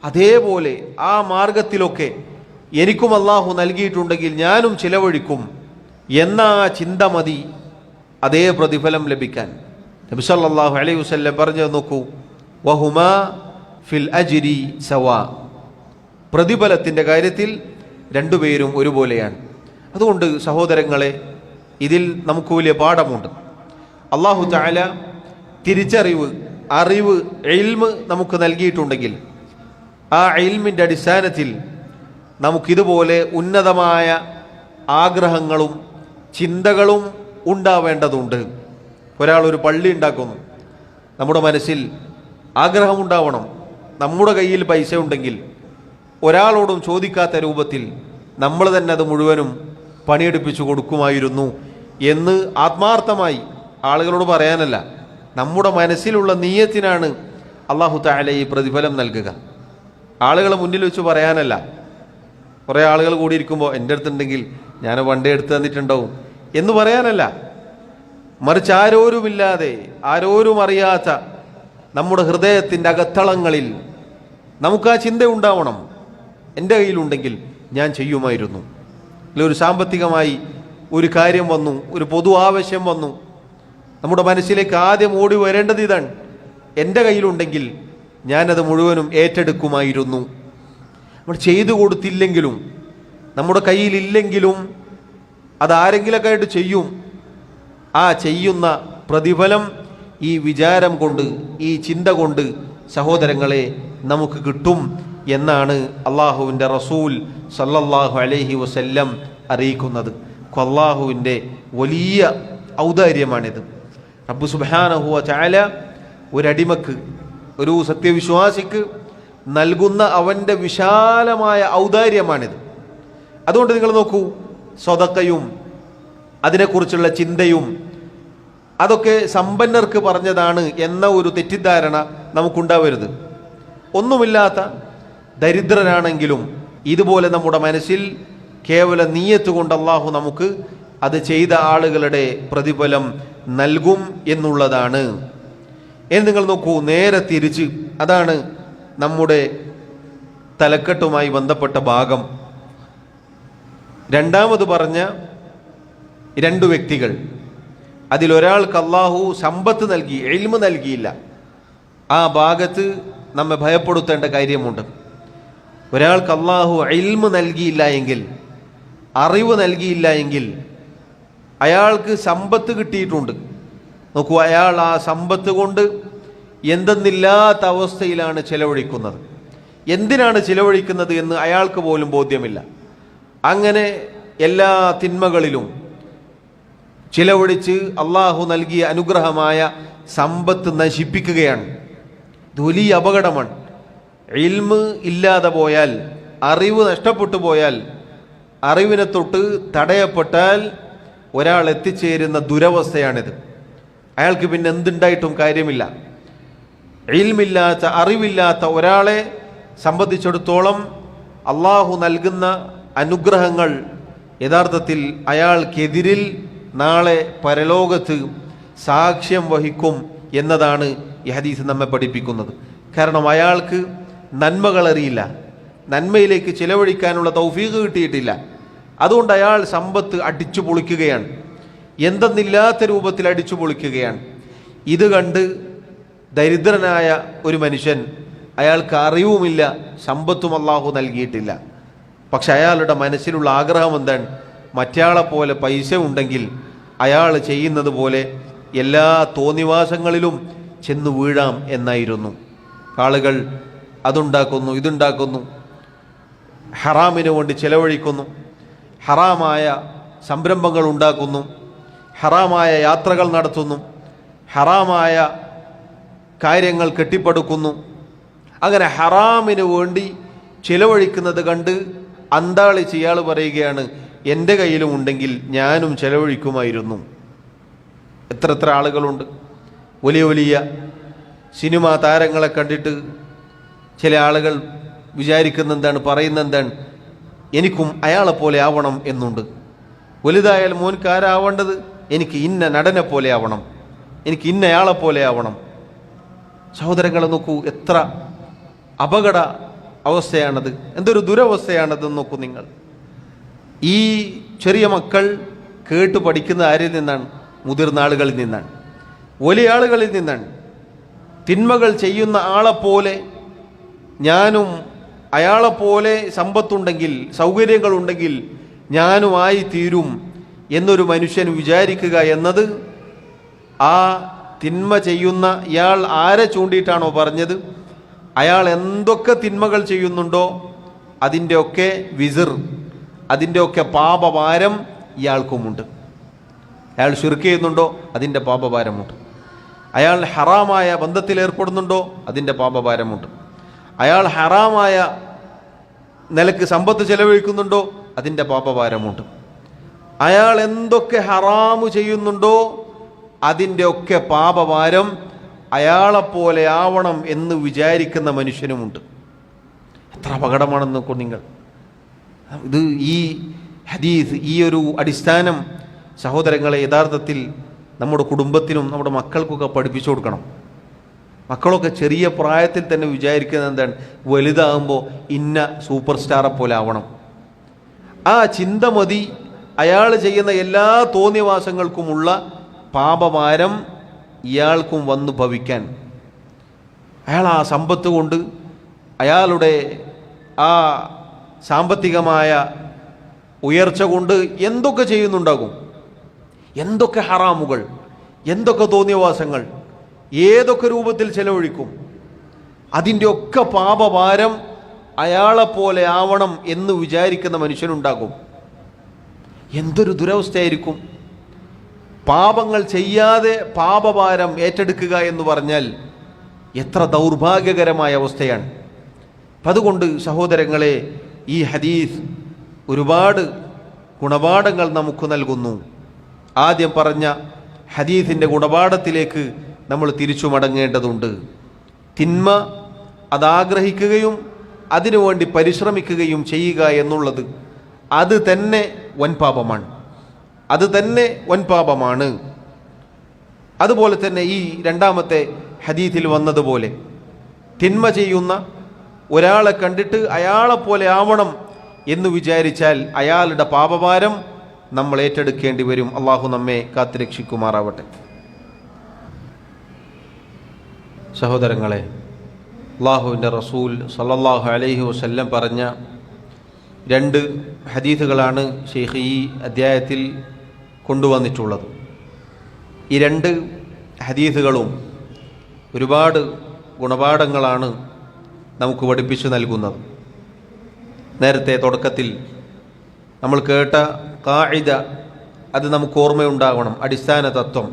അതേപോലെ ആ മാർഗത്തിലൊക്കെ എനിക്കും അള്ളാഹു നൽകിയിട്ടുണ്ടെങ്കിൽ ഞാനും ചിലവഴിക്കും എന്ന ആ ചിന്ത മതി അതേ പ്രതിഫലം ലഭിക്കാൻ. നബി സല്ലല്ലാഹു അലൈഹി വസല്ലം പറഞ്ഞു നോക്കൂ, വഹുമാ ഫിൽ അജ്രി സവാ, പ്രതിഫലത്തിൻ്റെ കാര്യത്തിൽ രണ്ടുപേരും ഒരുപോലെയാണ്. അതുകൊണ്ട് സഹോദരങ്ങളെ, ഇതിൽ നമുക്ക് വലിയ പാഠമുണ്ട്. അല്ലാഹു തആല തിരിച്ചറിവ്, അറിവ്, ഇൽമ് നമുക്ക് നൽകിയിട്ടുണ്ടെങ്കിൽ ആ ഇൽമിൻ്റെ അടിസ്ഥാനത്തിൽ നമുക്കിതുപോലെ ഉന്നതമായ ആഗ്രഹങ്ങളും ചിന്തകളും ഉണ്ടാവേണ്ടതുണ്ട്. ഒരാളൊരു പള്ളി ഉണ്ടാക്കുന്നു, നമ്മുടെ മനസ്സിൽ ആഗ്രഹമുണ്ടാവണം. നമ്മുടെ കയ്യിൽ പൈസ ഉണ്ടെങ്കിൽ ഒരാളോടും ചോദിക്കാത്ത രൂപത്തിൽ നമ്മൾ തന്നെ അത് മുഴുവനും പണിയെടുപ്പിച്ചു കൊടുക്കുമായിരുന്നു എന്ന് ആത്മാർത്ഥമായി ആളുകളോട് പറയാനല്ല, നമ്മുടെ മനസ്സിലുള്ള നീയത്തിനാണ് അല്ലാഹു തആല ഈ പ്രതിഫലം നൽകുക. ആളുകളെ മുന്നിൽ വെച്ച് പറയാനല്ല. കുറേ ആളുകൾ കൂടിയിരിക്കുമ്പോൾ എൻ്റെ അടുത്തുണ്ടെങ്കിൽ ഞാൻ വണ്ടി എടുത്ത് തന്നിട്ടുണ്ടാവും എന്ന് പറയാനല്ല, മറിച്ച് ആരോരുമില്ലാതെ, ആരോരും അറിയാത്ത നമ്മുടെ ഹൃദയത്തിൻ്റെ അകത്തളങ്ങളിൽ നമുക്ക് ആ ചിന്ത ഉണ്ടാവണം. എൻ്റെ കയ്യിലുണ്ടെങ്കിൽ ഞാൻ ചെയ്യുമായിരുന്നു. ഒരു സാമ്പത്തികമായി ഒരു കാര്യം വന്നു, ഒരു പൊതു ആവശ്യം വന്നു, നമ്മുടെ മനസ്സിലേക്ക് ആദ്യം ഓടി വരേണ്ടത് ഇതാണ്, എൻ്റെ കയ്യിലുണ്ടെങ്കിൽ ഞാനത് മുഴുവനും ഏറ്റെടുക്കുമായിരുന്നു. നമ്മൾ ചെയ്തു കൊടുത്തില്ലെങ്കിലും, നമ്മുടെ കയ്യിലില്ലെങ്കിലും അതാരെങ്കിലൊക്കെ ആയിട്ട് ചെയ്യും. ആ ചെയ്യുന്ന പ്രതിഫലം ഈ വിചാരം കൊണ്ട്, ഈ ചിന്ത കൊണ്ട് സഹോദരങ്ങളെ നമുക്ക് കിട്ടും എന്നാണ് അള്ളാഹുവിൻ്റെ റസൂൽ സല്ലല്ലാഹു അലൈഹി വസല്ലം അറിയിക്കുന്നത്. അള്ളാഹുവിൻ്റെ വലിയ ഔദാര്യമാണിത്. റബ്ബ് സുബ്ഹാനഹു വ തആല ഒരടിമക്ക്, ഒരു സത്യവിശ്വാസിക്ക് നൽകുന്ന അവൻ്റെ വിശാലമായ ഔദാര്യമാണിത്. അതുകൊണ്ട് നിങ്ങൾ നോക്കൂ, സ്വതക്കയും അതിനെക്കുറിച്ചുള്ള ചിന്തയും അതൊക്കെ സമ്പന്നർക്ക് പറഞ്ഞതാണ് എന്ന ഒരു തെറ്റിദ്ധാരണ നമുക്കുണ്ടാവരുത്. ഒന്നുമില്ലാത്ത ദരിദ്രരാണെങ്കിലും ഇതുപോലെ നമ്മുടെ മനസ്സിൽ കേവല നീയത്ത് കൊണ്ട് അള്ളാഹു നമുക്ക് അത് ചെയ്ത ആളുകളുടെ പ്രതിഫലം നൽകും എന്നുള്ളതാണ്. എന്ന് നിങ്ങൾ നോക്കൂ, നേരെ തിരിച്ച് അതാണ് നമ്മുടെ തലക്കെട്ടുമായി ബന്ധപ്പെട്ട ഭാഗം. രണ്ടാമത് പറഞ്ഞ രണ്ടു വ്യക്തികൾ, അതിലൊരാൾക്ക് അള്ളാഹു സമ്പത്ത് നൽകി, ഇൽമ് നൽകിയില്ല. ആ ഭാഗത്ത് നമ്മെ ഭയപ്പെടുത്തേണ്ട കാര്യമുണ്ട്. ഒരാൾക്ക് അള്ളാഹു ഇൽമ് നൽകിയില്ല എങ്കിൽ, അറിവ് നൽകിയില്ല എങ്കിൽ, അയാൾക്ക് സമ്പത്ത് കിട്ടിയിട്ടുണ്ട്. നോക്കൂ, അയാൾ ആ സമ്പത്ത് കൊണ്ട് എന്തെന്നില്ലാത്ത അവസ്ഥയിലാണ് ചിലവഴിക്കുന്നത്. എന്തിനാണ് ചിലവഴിക്കുന്നത് എന്ന് അയാൾക്ക് പോലും ബോധ്യമില്ല. അങ്ങനെ എല്ലാ തിന്മകളിലും ചിലവഴിച്ച് അള്ളാഹു നൽകിയ അനുഗ്രഹമായ സമ്പത്ത് നശിപ്പിക്കുകയാണ്. ഇത് വലിയ അപകടമാണ്. ഇൽമ് ഇല്ലാതെ പോയാൽ, അറിവ് നഷ്ടപ്പെട്ടു പോയാൽ, അറിവിനെ തൊട്ട് തടയപ്പെട്ടാൽ ഒരാൾ എത്തിച്ചേരുന്ന ദുരവസ്ഥയാണിത്. അയാൾക്ക് പിന്നെ എന്തുണ്ടായിട്ടും കാര്യമില്ല. ഇൽമില്ലാത്ത, അറിവില്ലാത്ത ഒരാളെ സംബന്ധിച്ചിടത്തോളം അള്ളാഹു നൽകുന്ന അനുഗ്രഹങ്ങൾ യഥാർത്ഥത്തിൽ അയാൾക്കെതിരിൽ നാളെ പരലോകത്ത് സാക്ഷ്യം വഹിക്കും എന്നതാണ് ഈ ഹദീസ് നമ്മെ പഠിപ്പിക്കുന്നത്. കാരണം അയാൾക്ക് നന്മകൾ അറിയില്ല, നന്മയിലേക്ക് ചിലവഴിക്കാനുള്ള തൗഫീഖ് കിട്ടിയിട്ടില്ല. അതുകൊണ്ട് അയാൾ സമ്പത്ത് അടിച്ചു പൊളിക്കുകയാണ്, എന്തെന്നില്ലാത്ത രൂപത്തിൽ അടിച്ചു പൊളിക്കുകയാണ്. ഇത് കണ്ട് ദരിദ്രനായ ഒരു മനുഷ്യൻ, അയാൾക്ക് അറിവുമില്ല, സമ്പത്തും അള്ളാഹു നൽകിയിട്ടില്ല. പക്ഷെ അയാളുടെ മനസ്സിലുള്ള ആഗ്രഹം എന്താണ്? മറ്റയാളെപ്പോലെ പൈസ ഉണ്ടെങ്കിൽ അയാൾ ചെയ്യുന്നത് പോലെ എല്ലാ തോന്നിവാസങ്ങളിലും ചെന്ന് വീഴാം എന്നായിരുന്നു. ആളുകൾ അതുണ്ടാക്കുന്നു, ഇതുണ്ടാക്കുന്നു, ഹറാമിന് വേണ്ടി ചിലവഴിക്കുന്നു, ഹറാമായ സംരംഭങ്ങൾ ഉണ്ടാക്കുന്നു, ഹറാമായ യാത്രകൾ നടത്തുന്നു, ഹറാമായ കാര്യങ്ങൾ കെട്ടിപ്പടുക്കുന്നു. അങ്ങനെ ഹറാമിന് വേണ്ടി ചിലവഴിക്കുന്നത് കണ്ട് അന്താളിച്ച് ഇയാൾ പറയുകയാണ്, എൻ്റെ കയ്യിലും ഉണ്ടെങ്കിൽ ഞാനും ചിലവഴിക്കുമായിരുന്നു. എത്ര എത്ര ആളുകളുണ്ട്. വലിയ വലിയ സിനിമാ താരങ്ങളെ കണ്ടിട്ട് ചില ആളുകൾ വിചാരിക്കുന്ന എന്താണ്, പറയുന്ന എന്താണ്, എനിക്കും അയാളെപ്പോലെ ആവണം എന്നുണ്ട്. വലുതായാൽ മോൻക്ക് ആരാവേണ്ടത്? എനിക്ക് ഇന്ന നടനെ പോലെ ആവണം, എനിക്ക് ഇന്നയാളെപ്പോലെ ആവണം. സഹോദരങ്ങളെ നോക്കൂ, എത്ര അപകട അവസ്ഥയാണത്, എന്തൊരു ദുരവസ്ഥയാണതെന്ന് നോക്കൂ നിങ്ങൾ. ഈ ചെറിയ മക്കൾ കേട്ട് പഠിക്കുന്ന ആരിൽ നിന്നാണ്? മുതിർന്ന ആളുകളിൽ നിന്നാണ്, വലിയ ആളുകളിൽ നിന്നാണ്. തിന്മകൾ ചെയ്യുന്ന ആളെപ്പോലെ ഞാനും, അയാളെപ്പോലെ സമ്പത്തുണ്ടെങ്കിൽ, സൗകര്യങ്ങളുണ്ടെങ്കിൽ ഞാനുമായി തീരും എന്നൊരു മനുഷ്യൻ വിചാരിക്കുക എന്നത്, ആ തിന്മ ചെയ്യുന്ന ഇയാൾ ആരെ ചൂണ്ടിയിട്ടാണോ പറഞ്ഞത്, അയാൾ എന്തൊക്കെ തിന്മകൾ ചെയ്യുന്നുണ്ടോ അതിൻ്റെയൊക്കെ വിസിർ, അതിൻ്റെയൊക്കെ പാപഭാരം ഇയാൾക്കുമുണ്ട്. അയാൾ ശിർക്ക് ചെയ്യുന്നുണ്ടോ അതിൻ്റെ പാപഭാരമുണ്ട്. അയാൾ ഹറാമായ ബന്ധത്തിലേർപ്പെടുന്നുണ്ടോ അതിൻ്റെ പാപഭാരമുണ്ട്. അയാൾ ഹറാമായ നിലക്ക് സമ്പത്ത് ചെലവഴിക്കുന്നുണ്ടോ അതിൻ്റെ പാപഭാരമുണ്ട്. അയാൾ എന്തൊക്കെ ഹറാമു ചെയ്യുന്നുണ്ടോ അതിൻ്റെ ഒക്കെ പാപഭാരം അയാളെപ്പോലെ ആവണം എന്ന് വിചാരിക്കുന്ന മനുഷ്യനുമുണ്ട്. എത്ര അപകടമാണെന്ന് നോക്കൂ നിങ്ങൾ. ഇത് ഈ ഹദീസ്, ഈ ഒരു അടിസ്ഥാനം സഹോദരങ്ങളെ യഥാർത്ഥത്തിൽ നമ്മുടെ കുടുംബത്തിനും നമ്മുടെ മക്കൾക്കൊക്കെ പഠിപ്പിച്ചു കൊടുക്കണം. മക്കളൊക്കെ ചെറിയ പ്രായത്തിൽ തന്നെ വിചാരിക്കുന്നത് എന്താണ്, വലുതാകുമ്പോൾ ഇന്ന സൂപ്പർ സ്റ്റാറെ പോലെ ആവണം. ആ ചിന്ത മതി അയാൾ ചെയ്യുന്ന എല്ലാ തോന്നിവാസങ്ങൾക്കുമുള്ള പാപഭാരം ഇയാൾക്കും വന്നു ഭവിക്കാൻ. അയാൾ ആ സമ്പത്ത് കൊണ്ട്, അയാളുടെ ആ സാമ്പത്തികമായ ഉയർച്ച കൊണ്ട് എന്തൊക്കെ ചെയ്യുന്നുണ്ടാകും, എന്തൊക്കെ ഹറാമുകൾ, എന്തൊക്കെ തോന്നിയവാസങ്ങൾ, ഏതൊക്കെ രൂപത്തിൽ ചെലവഴിക്കും. അതിൻ്റെ ഒക്കെ പാപഭാരം അയാളെപ്പോലെ ആവണം എന്ന് വിചാരിക്കുന്ന മനുഷ്യനുണ്ടാകും. എന്തൊരു ദുരവസ്ഥയായിരിക്കും. പാപങ്ങൾ ചെയ്യാതെ പാപഭാരം ഏറ്റെടുക്കുക എന്ന് പറഞ്ഞാൽ എത്ര ദൗർഭാഗ്യകരമായ അവസ്ഥയാണ്. അപ്പം അതുകൊണ്ട് സഹോദരങ്ങളെ, ഈ ഹദീസ് ഒരുപാട് ഗുണപാഠങ്ങൾ നമുക്ക് നൽകുന്നു. ആദ്യം പറഞ്ഞ ഹദീസിൻ്റെ ഗുണപാഠത്തിലേക്ക് നമ്മൾ തിരിച്ചു മടങ്ങേണ്ടതുണ്ട്. തിന്മ അതാഗ്രഹിക്കുകയും അതിനുവേണ്ടി പരിശ്രമിക്കുകയും ചെയ്യുക എന്നുള്ളത് അത് തന്നെ വൻപാപമാണ്. അത് തന്നെ വൻപാപമാണ്. അതുപോലെ തന്നെ ഈ രണ്ടാമത്തെ ഹദീസിൽ വന്നതുപോലെ തിന്മ ചെയ്യുന്ന ഒരാളെ കണ്ടിട്ട് അയാളെപ്പോലെ ആവണം എന്ന് വിചാരിച്ചാൽ അയാളുടെ പാപഭാരം നമ്മൾ ഏറ്റെടുക്കേണ്ടി വരും. അള്ളാഹു നമ്മെ കാത്തുരക്ഷിക്കുമാറാവട്ടെ. സഹോദരങ്ങളെ, അള്ളാഹുവിൻ്റെ റസൂൽ സല്ലല്ലാഹു അലൈഹി വസല്ലം പറഞ്ഞ രണ്ട് ഹദീസുകളാണ് ഷെയ്ഖ് ഈ അദ്ധ്യായത്തിൽ കൊണ്ടുവന്നിട്ടുള്ളത്. ഈ രണ്ട് ഹദീസുകളും ഒരുപാട് ഗുണപാഠങ്ങളാണ് നമുക്ക് പഠിപ്പിച്ചു നൽകുന്നത്. നേരത്തെ തുടക്കത്തിൽ നമ്മൾ കേട്ട ഖാഇദ അത് നമുക്ക് ഓർമ്മയുണ്ടാകണം. അടിസ്ഥാന തത്വം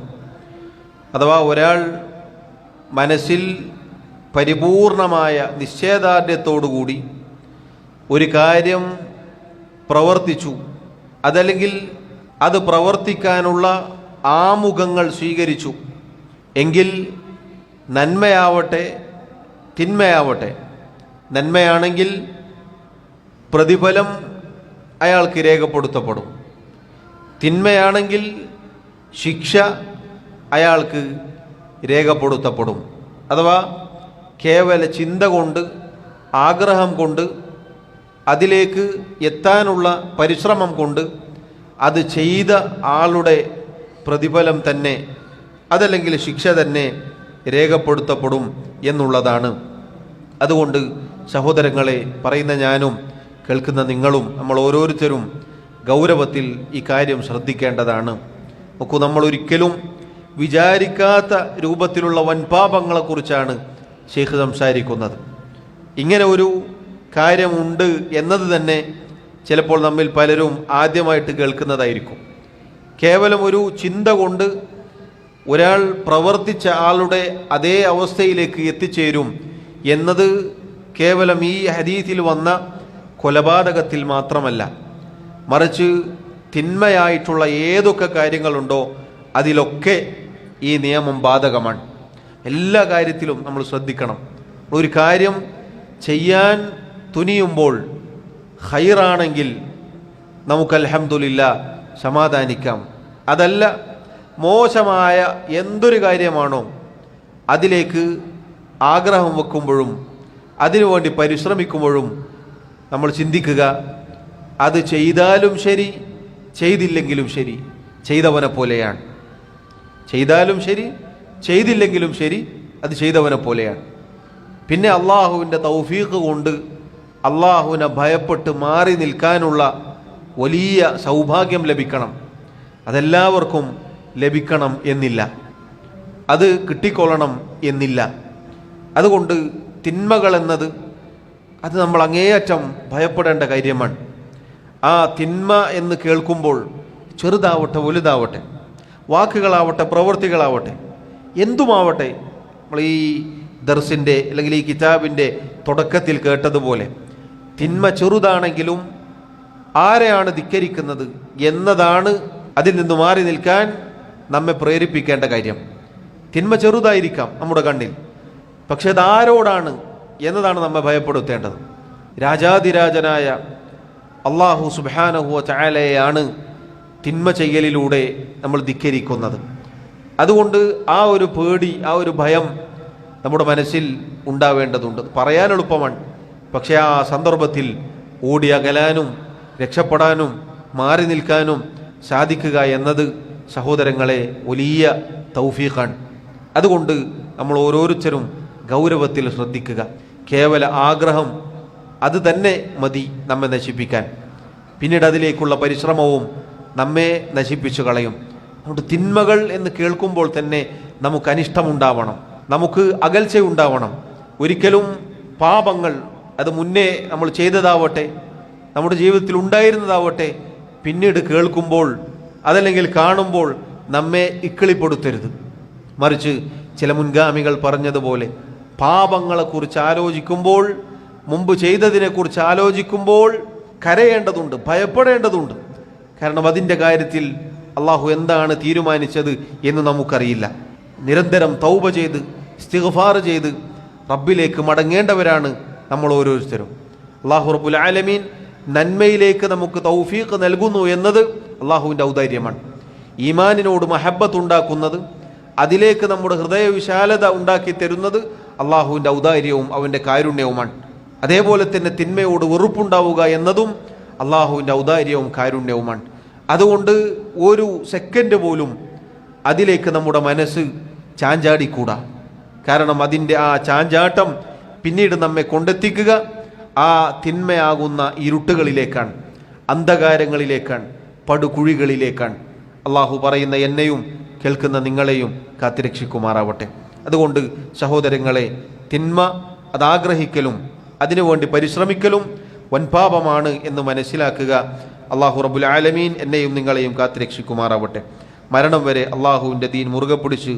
അഥവാ ഒരാൾ മനസ്സിൽ പരിപൂർണമായ നിശ്ചയദാർഢ്യത്തോടുകൂടി ഒരു കാര്യം പ്രവർത്തിച്ചു, അതല്ലെങ്കിൽ അത് പ്രവർത്തിക്കാനുള്ള ആമുഖങ്ങൾ സ്വീകരിച്ചു എങ്കിൽ നന്മയാവട്ടെ തിന്മയാവട്ടെ, നന്മയാണെങ്കിൽ പ്രതിഫലം അയാൾക്ക് രേഖപ്പെടുത്തപ്പെടും, തിന്മയാണെങ്കിൽ ശിക്ഷ അയാൾക്ക് രേഖപ്പെടുത്തപ്പെടും. അഥവാ കേവല ചിന്ത കൊണ്ട് ആഗ്രഹം കൊണ്ട് അതിലേക്ക് എത്താനുള്ള പരിശ്രമം കൊണ്ട് അത് ചെയ്ത ആളുടെ പ്രതിഫലം തന്നെ അതല്ലെങ്കിൽ ശിക്ഷ തന്നെ രേഖപ്പെടുത്തപ്പെടും എന്നുള്ളതാണ്. അതുകൊണ്ട് സഹോദരങ്ങളെ, പറയുന്ന ഞാനും കേൾക്കുന്ന നിങ്ങളും നമ്മൾ ഓരോരുത്തരും ഗൗരവത്തിൽ ഈ കാര്യം ശ്രദ്ധിക്കേണ്ടതാണ്. നോക്കൂ, നമ്മൾ ഒരിക്കലും വിചാരിക്കാത്ത രൂപത്തിലുള്ള വൻപാപങ്ങളെക്കുറിച്ചാണ് ഷെയ്ഖ് സംസാരിക്കുന്നത്. ഇങ്ങനെ ഒരു കാര്യമുണ്ട് എന്നത് തന്നെ ചിലപ്പോൾ നമ്മിൽ പലരും ആദ്യമായിട്ട് കേൾക്കുന്നതായിരിക്കും. കേവലം ഒരു ചിന്ത കൊണ്ട് ഒരാൾ പ്രവർത്തിച്ച ആളുടെ അതേ അവസ്ഥയിലേക്ക് എത്തിച്ചേരും എന്നത് കേവലം ഈ ഹദീസിൽ വന്ന കൊലപാതകത്തിൽ മാത്രമല്ല, മറിച്ച് തിന്മയായിട്ടുള്ള ഏതൊക്കെ കാര്യങ്ങളുണ്ടോ അതിലൊക്കെ ഈ നിയമം ബാധകമാണ്. എല്ലാ കാര്യത്തിലും നമ്മൾ ശ്രദ്ധിക്കണം. ഒരു കാര്യം ചെയ്യാൻ തുനിയുമ്പോൾ ഖൈറാണെങ്കിൽ നമുക്ക് അൽഹംദുലില്ലാ സമാധാനിക്കാം. അതല്ല, മോശമായ എന്തൊരു കാര്യമാണോ അതിലേക്ക് ആഗ്രഹം വെക്കുമ്പോഴും അതിനുവേണ്ടി പരിശ്രമിക്കുമ്പോഴും നമ്മൾ ചിന്തിക്കുക, അത് ചെയ്താലും ശരി ചെയ്തില്ലെങ്കിലും ശരി ചെയ്തവനെ പോലെയാണ്. ചെയ്താലും ശരി ചെയ്തില്ലെങ്കിലും ശരി അത് ചെയ്തവനെ പോലെയാണ്. പിന്നെ അള്ളാഹുവിൻ്റെ തൗഫീഖ് കൊണ്ട് അള്ളാഹുവിനെ ഭയപ്പെട്ട് മാറി നിൽക്കാനുള്ള വലിയ സൗഭാഗ്യം ലഭിക്കണം. അതെല്ലാവർക്കും ലഭിക്കണം എന്നില്ല, അത് കിട്ടിക്കൊള്ളണം എന്നില്ല. അതുകൊണ്ട് തിന്മകൾ എന്നത് അത് നമ്മൾ അങ്ങേയറ്റം ഭയപ്പെടേണ്ട കാര്യമാണ്. ആ തിന്മ എന്ന് കേൾക്കുമ്പോൾ ചെറുതാവട്ടെ വലുതാവട്ടെ, വാക്കുകളാവട്ടെ പ്രവൃത്തികളാവട്ടെ, എന്തുമാവട്ടെ, നമ്മൾ ഈ ദർസിൻ്റെ അല്ലെങ്കിൽ ഈ കിതാബിൻ്റെ തുടക്കത്തിൽ കേട്ടതുപോലെ തിന്മ ചെറുതാണെങ്കിലും ആരെയാണ് ധിക്കരിക്കുന്നത് എന്നതാണ് അതിൽ നിന്ന് മാറി നിൽക്കാൻ നമ്മെ പ്രേരിപ്പിക്കേണ്ട കാര്യം. തിന്മ ചെറുതായിരിക്കാം നമ്മുടെ കണ്ണിൽ, പക്ഷെ അതാരോടാണ് എന്നതാണ് നമ്മെ ഭയപ്പെടുത്തേണ്ടത്. രാജാതിരാജനായ അള്ളാഹു സുബ്ഹാനഹു വ തആലയെയാണ് തിന്മ ചെയ്യലിലൂടെ നമ്മൾ ധിക്കരിക്കുന്നത്. അതുകൊണ്ട് ആ ഒരു പേടി, ആ ഒരു ഭയം നമ്മുടെ മനസ്സിൽ ഉണ്ടാവേണ്ടതുണ്ട്. പറയാൻ എളുപ്പമാണ്, പക്ഷേ ആ സന്ദർഭത്തിൽ ഓടി അകലാനും രക്ഷപ്പെടാനും മാറി നിൽക്കാനും സാധിക്കുക എന്നത് സഹോദരങ്ങളെ വലിയ തൗഫീഖാണ്. അതുകൊണ്ട് നമ്മൾ ഓരോരുത്തരും ഗൗരവത്തിൽ ശ്രദ്ധിക്കുക. കേവല ആഗ്രഹം അത് തന്നെ മതി നമ്മെ നശിപ്പിക്കാൻ. പിന്നീട് അതിലേക്കുള്ള പരിശ്രമവും നമ്മെ നശിപ്പിച്ചു കളയും. അതുകൊണ്ട് തിന്മകൾ എന്ന് കേൾക്കുമ്പോൾ തന്നെ നമുക്ക് അനിഷ്ടമുണ്ടാവണം, നമുക്ക് അകൽച്ചയുണ്ടാവണം. ഒരിക്കലും പാപങ്ങൾ അത് മുന്നേ നമ്മൾ ചെയ്തതാവട്ടെ, നമ്മുടെ ജീവിതത്തിൽ ഉണ്ടായിരുന്നതാവട്ടെ, പിന്നീട് കേൾക്കുമ്പോൾ അതല്ലെങ്കിൽ കാണുമ്പോൾ നമ്മെ ഇക്കിളിപ്പെടുത്തരുത്. മറിച്ച് ചില മുൻഗാമികൾ പറഞ്ഞതുപോലെ പാപങ്ങളെക്കുറിച്ച് ആലോചിക്കുമ്പോൾ, മുമ്പ് ചെയ്തതിനെക്കുറിച്ച് ആലോചിക്കുമ്പോൾ കരയേണ്ടതുണ്ട്, ഭയപ്പെടേണ്ടതുണ്ട്. കാരണം അതിൻ്റെ കാര്യത്തിൽ അള്ളാഹു എന്താണ് തീരുമാനിച്ചത് എന്ന് നമുക്കറിയില്ല. നിരന്തരം തൗബ ചെയ്ത് ഇസ്തിഗ്ഫാർ ചെയ്ത് റബ്ബിലേക്ക് മടങ്ങേണ്ടവരാണ് നമ്മൾ ഓരോരുത്തരും. അല്ലാഹു റബ്ബുൽ ആലമീൻ നന്മയിലേക്ക് നമുക്ക് തൗഫീഖ് നൽകുന്നു എന്നത് അള്ളാഹുവിൻ്റെ ഔദാര്യമാണ്. ഈമാനിനോട് മഹബ്ബത്ത് ഉണ്ടാക്കുന്നത്, അതിലേക്ക് നമ്മുടെ ഹൃദയ വിശാലത ഉണ്ടാക്കി തരുന്നത് അള്ളാഹുവിൻ്റെ ഔദാര്യവും അവൻ്റെ കാരുണ്യവുമാണ്. അതേപോലെ തന്നെ തിന്മയോട് വെറുപ്പുണ്ടാവുക എന്നതും അള്ളാഹുവിൻ്റെ ഔദാര്യവും കാരുണ്യവുമാണ്. അതുകൊണ്ട് ഒരു സെക്കൻഡ് പോലും അതിലേക്ക് നമ്മുടെ മനസ്സ് ചാഞ്ചാടിക്കൂടാ. കാരണം അതിൻ്റെ ആ ചാഞ്ചാട്ടം പിന്നീട് നമ്മെ കൊണ്ടെത്തിക്കുക ആ തിന്മയാകുന്ന ഇരുട്ടുകളിലേക്കാണ്, അന്ധകാരങ്ങളിലേക്കാണ്, പടുകുഴികളിലേക്കാണ്. അള്ളാഹു പറയുന്ന എന്നെയും കേൾക്കുന്ന നിങ്ങളെയും കാത്തുരക്ഷിക്കുമാറാവട്ടെ. അതുകൊണ്ട് സഹോദരങ്ങളെ, തിന്മ അതാഗ്രഹിക്കലും അതിനുവേണ്ടി പരിശ്രമിക്കലും വൻപാപമാണ് എന്ന് മനസ്സിലാക്കുക. അള്ളാഹു റബ്ബുൽ ആലമീൻ എന്നെയും നിങ്ങളെയും കാത്തുരക്ഷിക്കുമാറാവട്ടെ. മരണം വരെ അള്ളാഹുവിൻ്റെ ദീൻ മുറുകെ പിടിച്ച്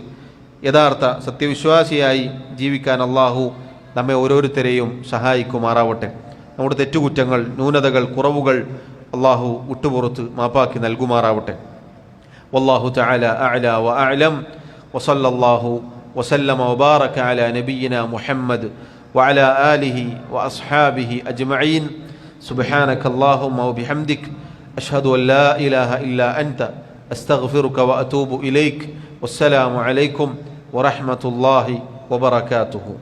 യഥാർത്ഥ സത്യവിശ്വാസിയായി ജീവിക്കാൻ അള്ളാഹു നമ്മെ ഓരോരുത്തരെയും സഹായിക്കുമാറാവട്ടെ. നമ്മുടെ തെറ്റുകുറ്റങ്ങൾ, ന്യൂനതകൾ, കുറവുകൾ അള്ളാഹു വിട്ടുപുറത്ത് മാപ്പാക്കി നൽകുമാറാവട്ടെ. വല്ലാഹു തആല അഅല വഅഅലം വസല്ലല്ലാഹു വസല്ലമ വബാറക അലാ നബിയിനാ മുഹമ്മദ് വഅലാ ആലിഹി വഅസ്ഹാബിഹി അജ്മഈൻ. സുബ്ഹാനക അല്ലാഹുമ്മ വബിഹംദിക അഷ്ഹദു അൻ ലാ ഇലാഹ ഇല്ലാ അൻത അസ്തഗ്ഫിറുക വഅതൂബു ഇലൈക്. വസ്സലാമു അലൈക്കും വറഹ്മത്തുള്ളാഹി വബറകാതുഹു.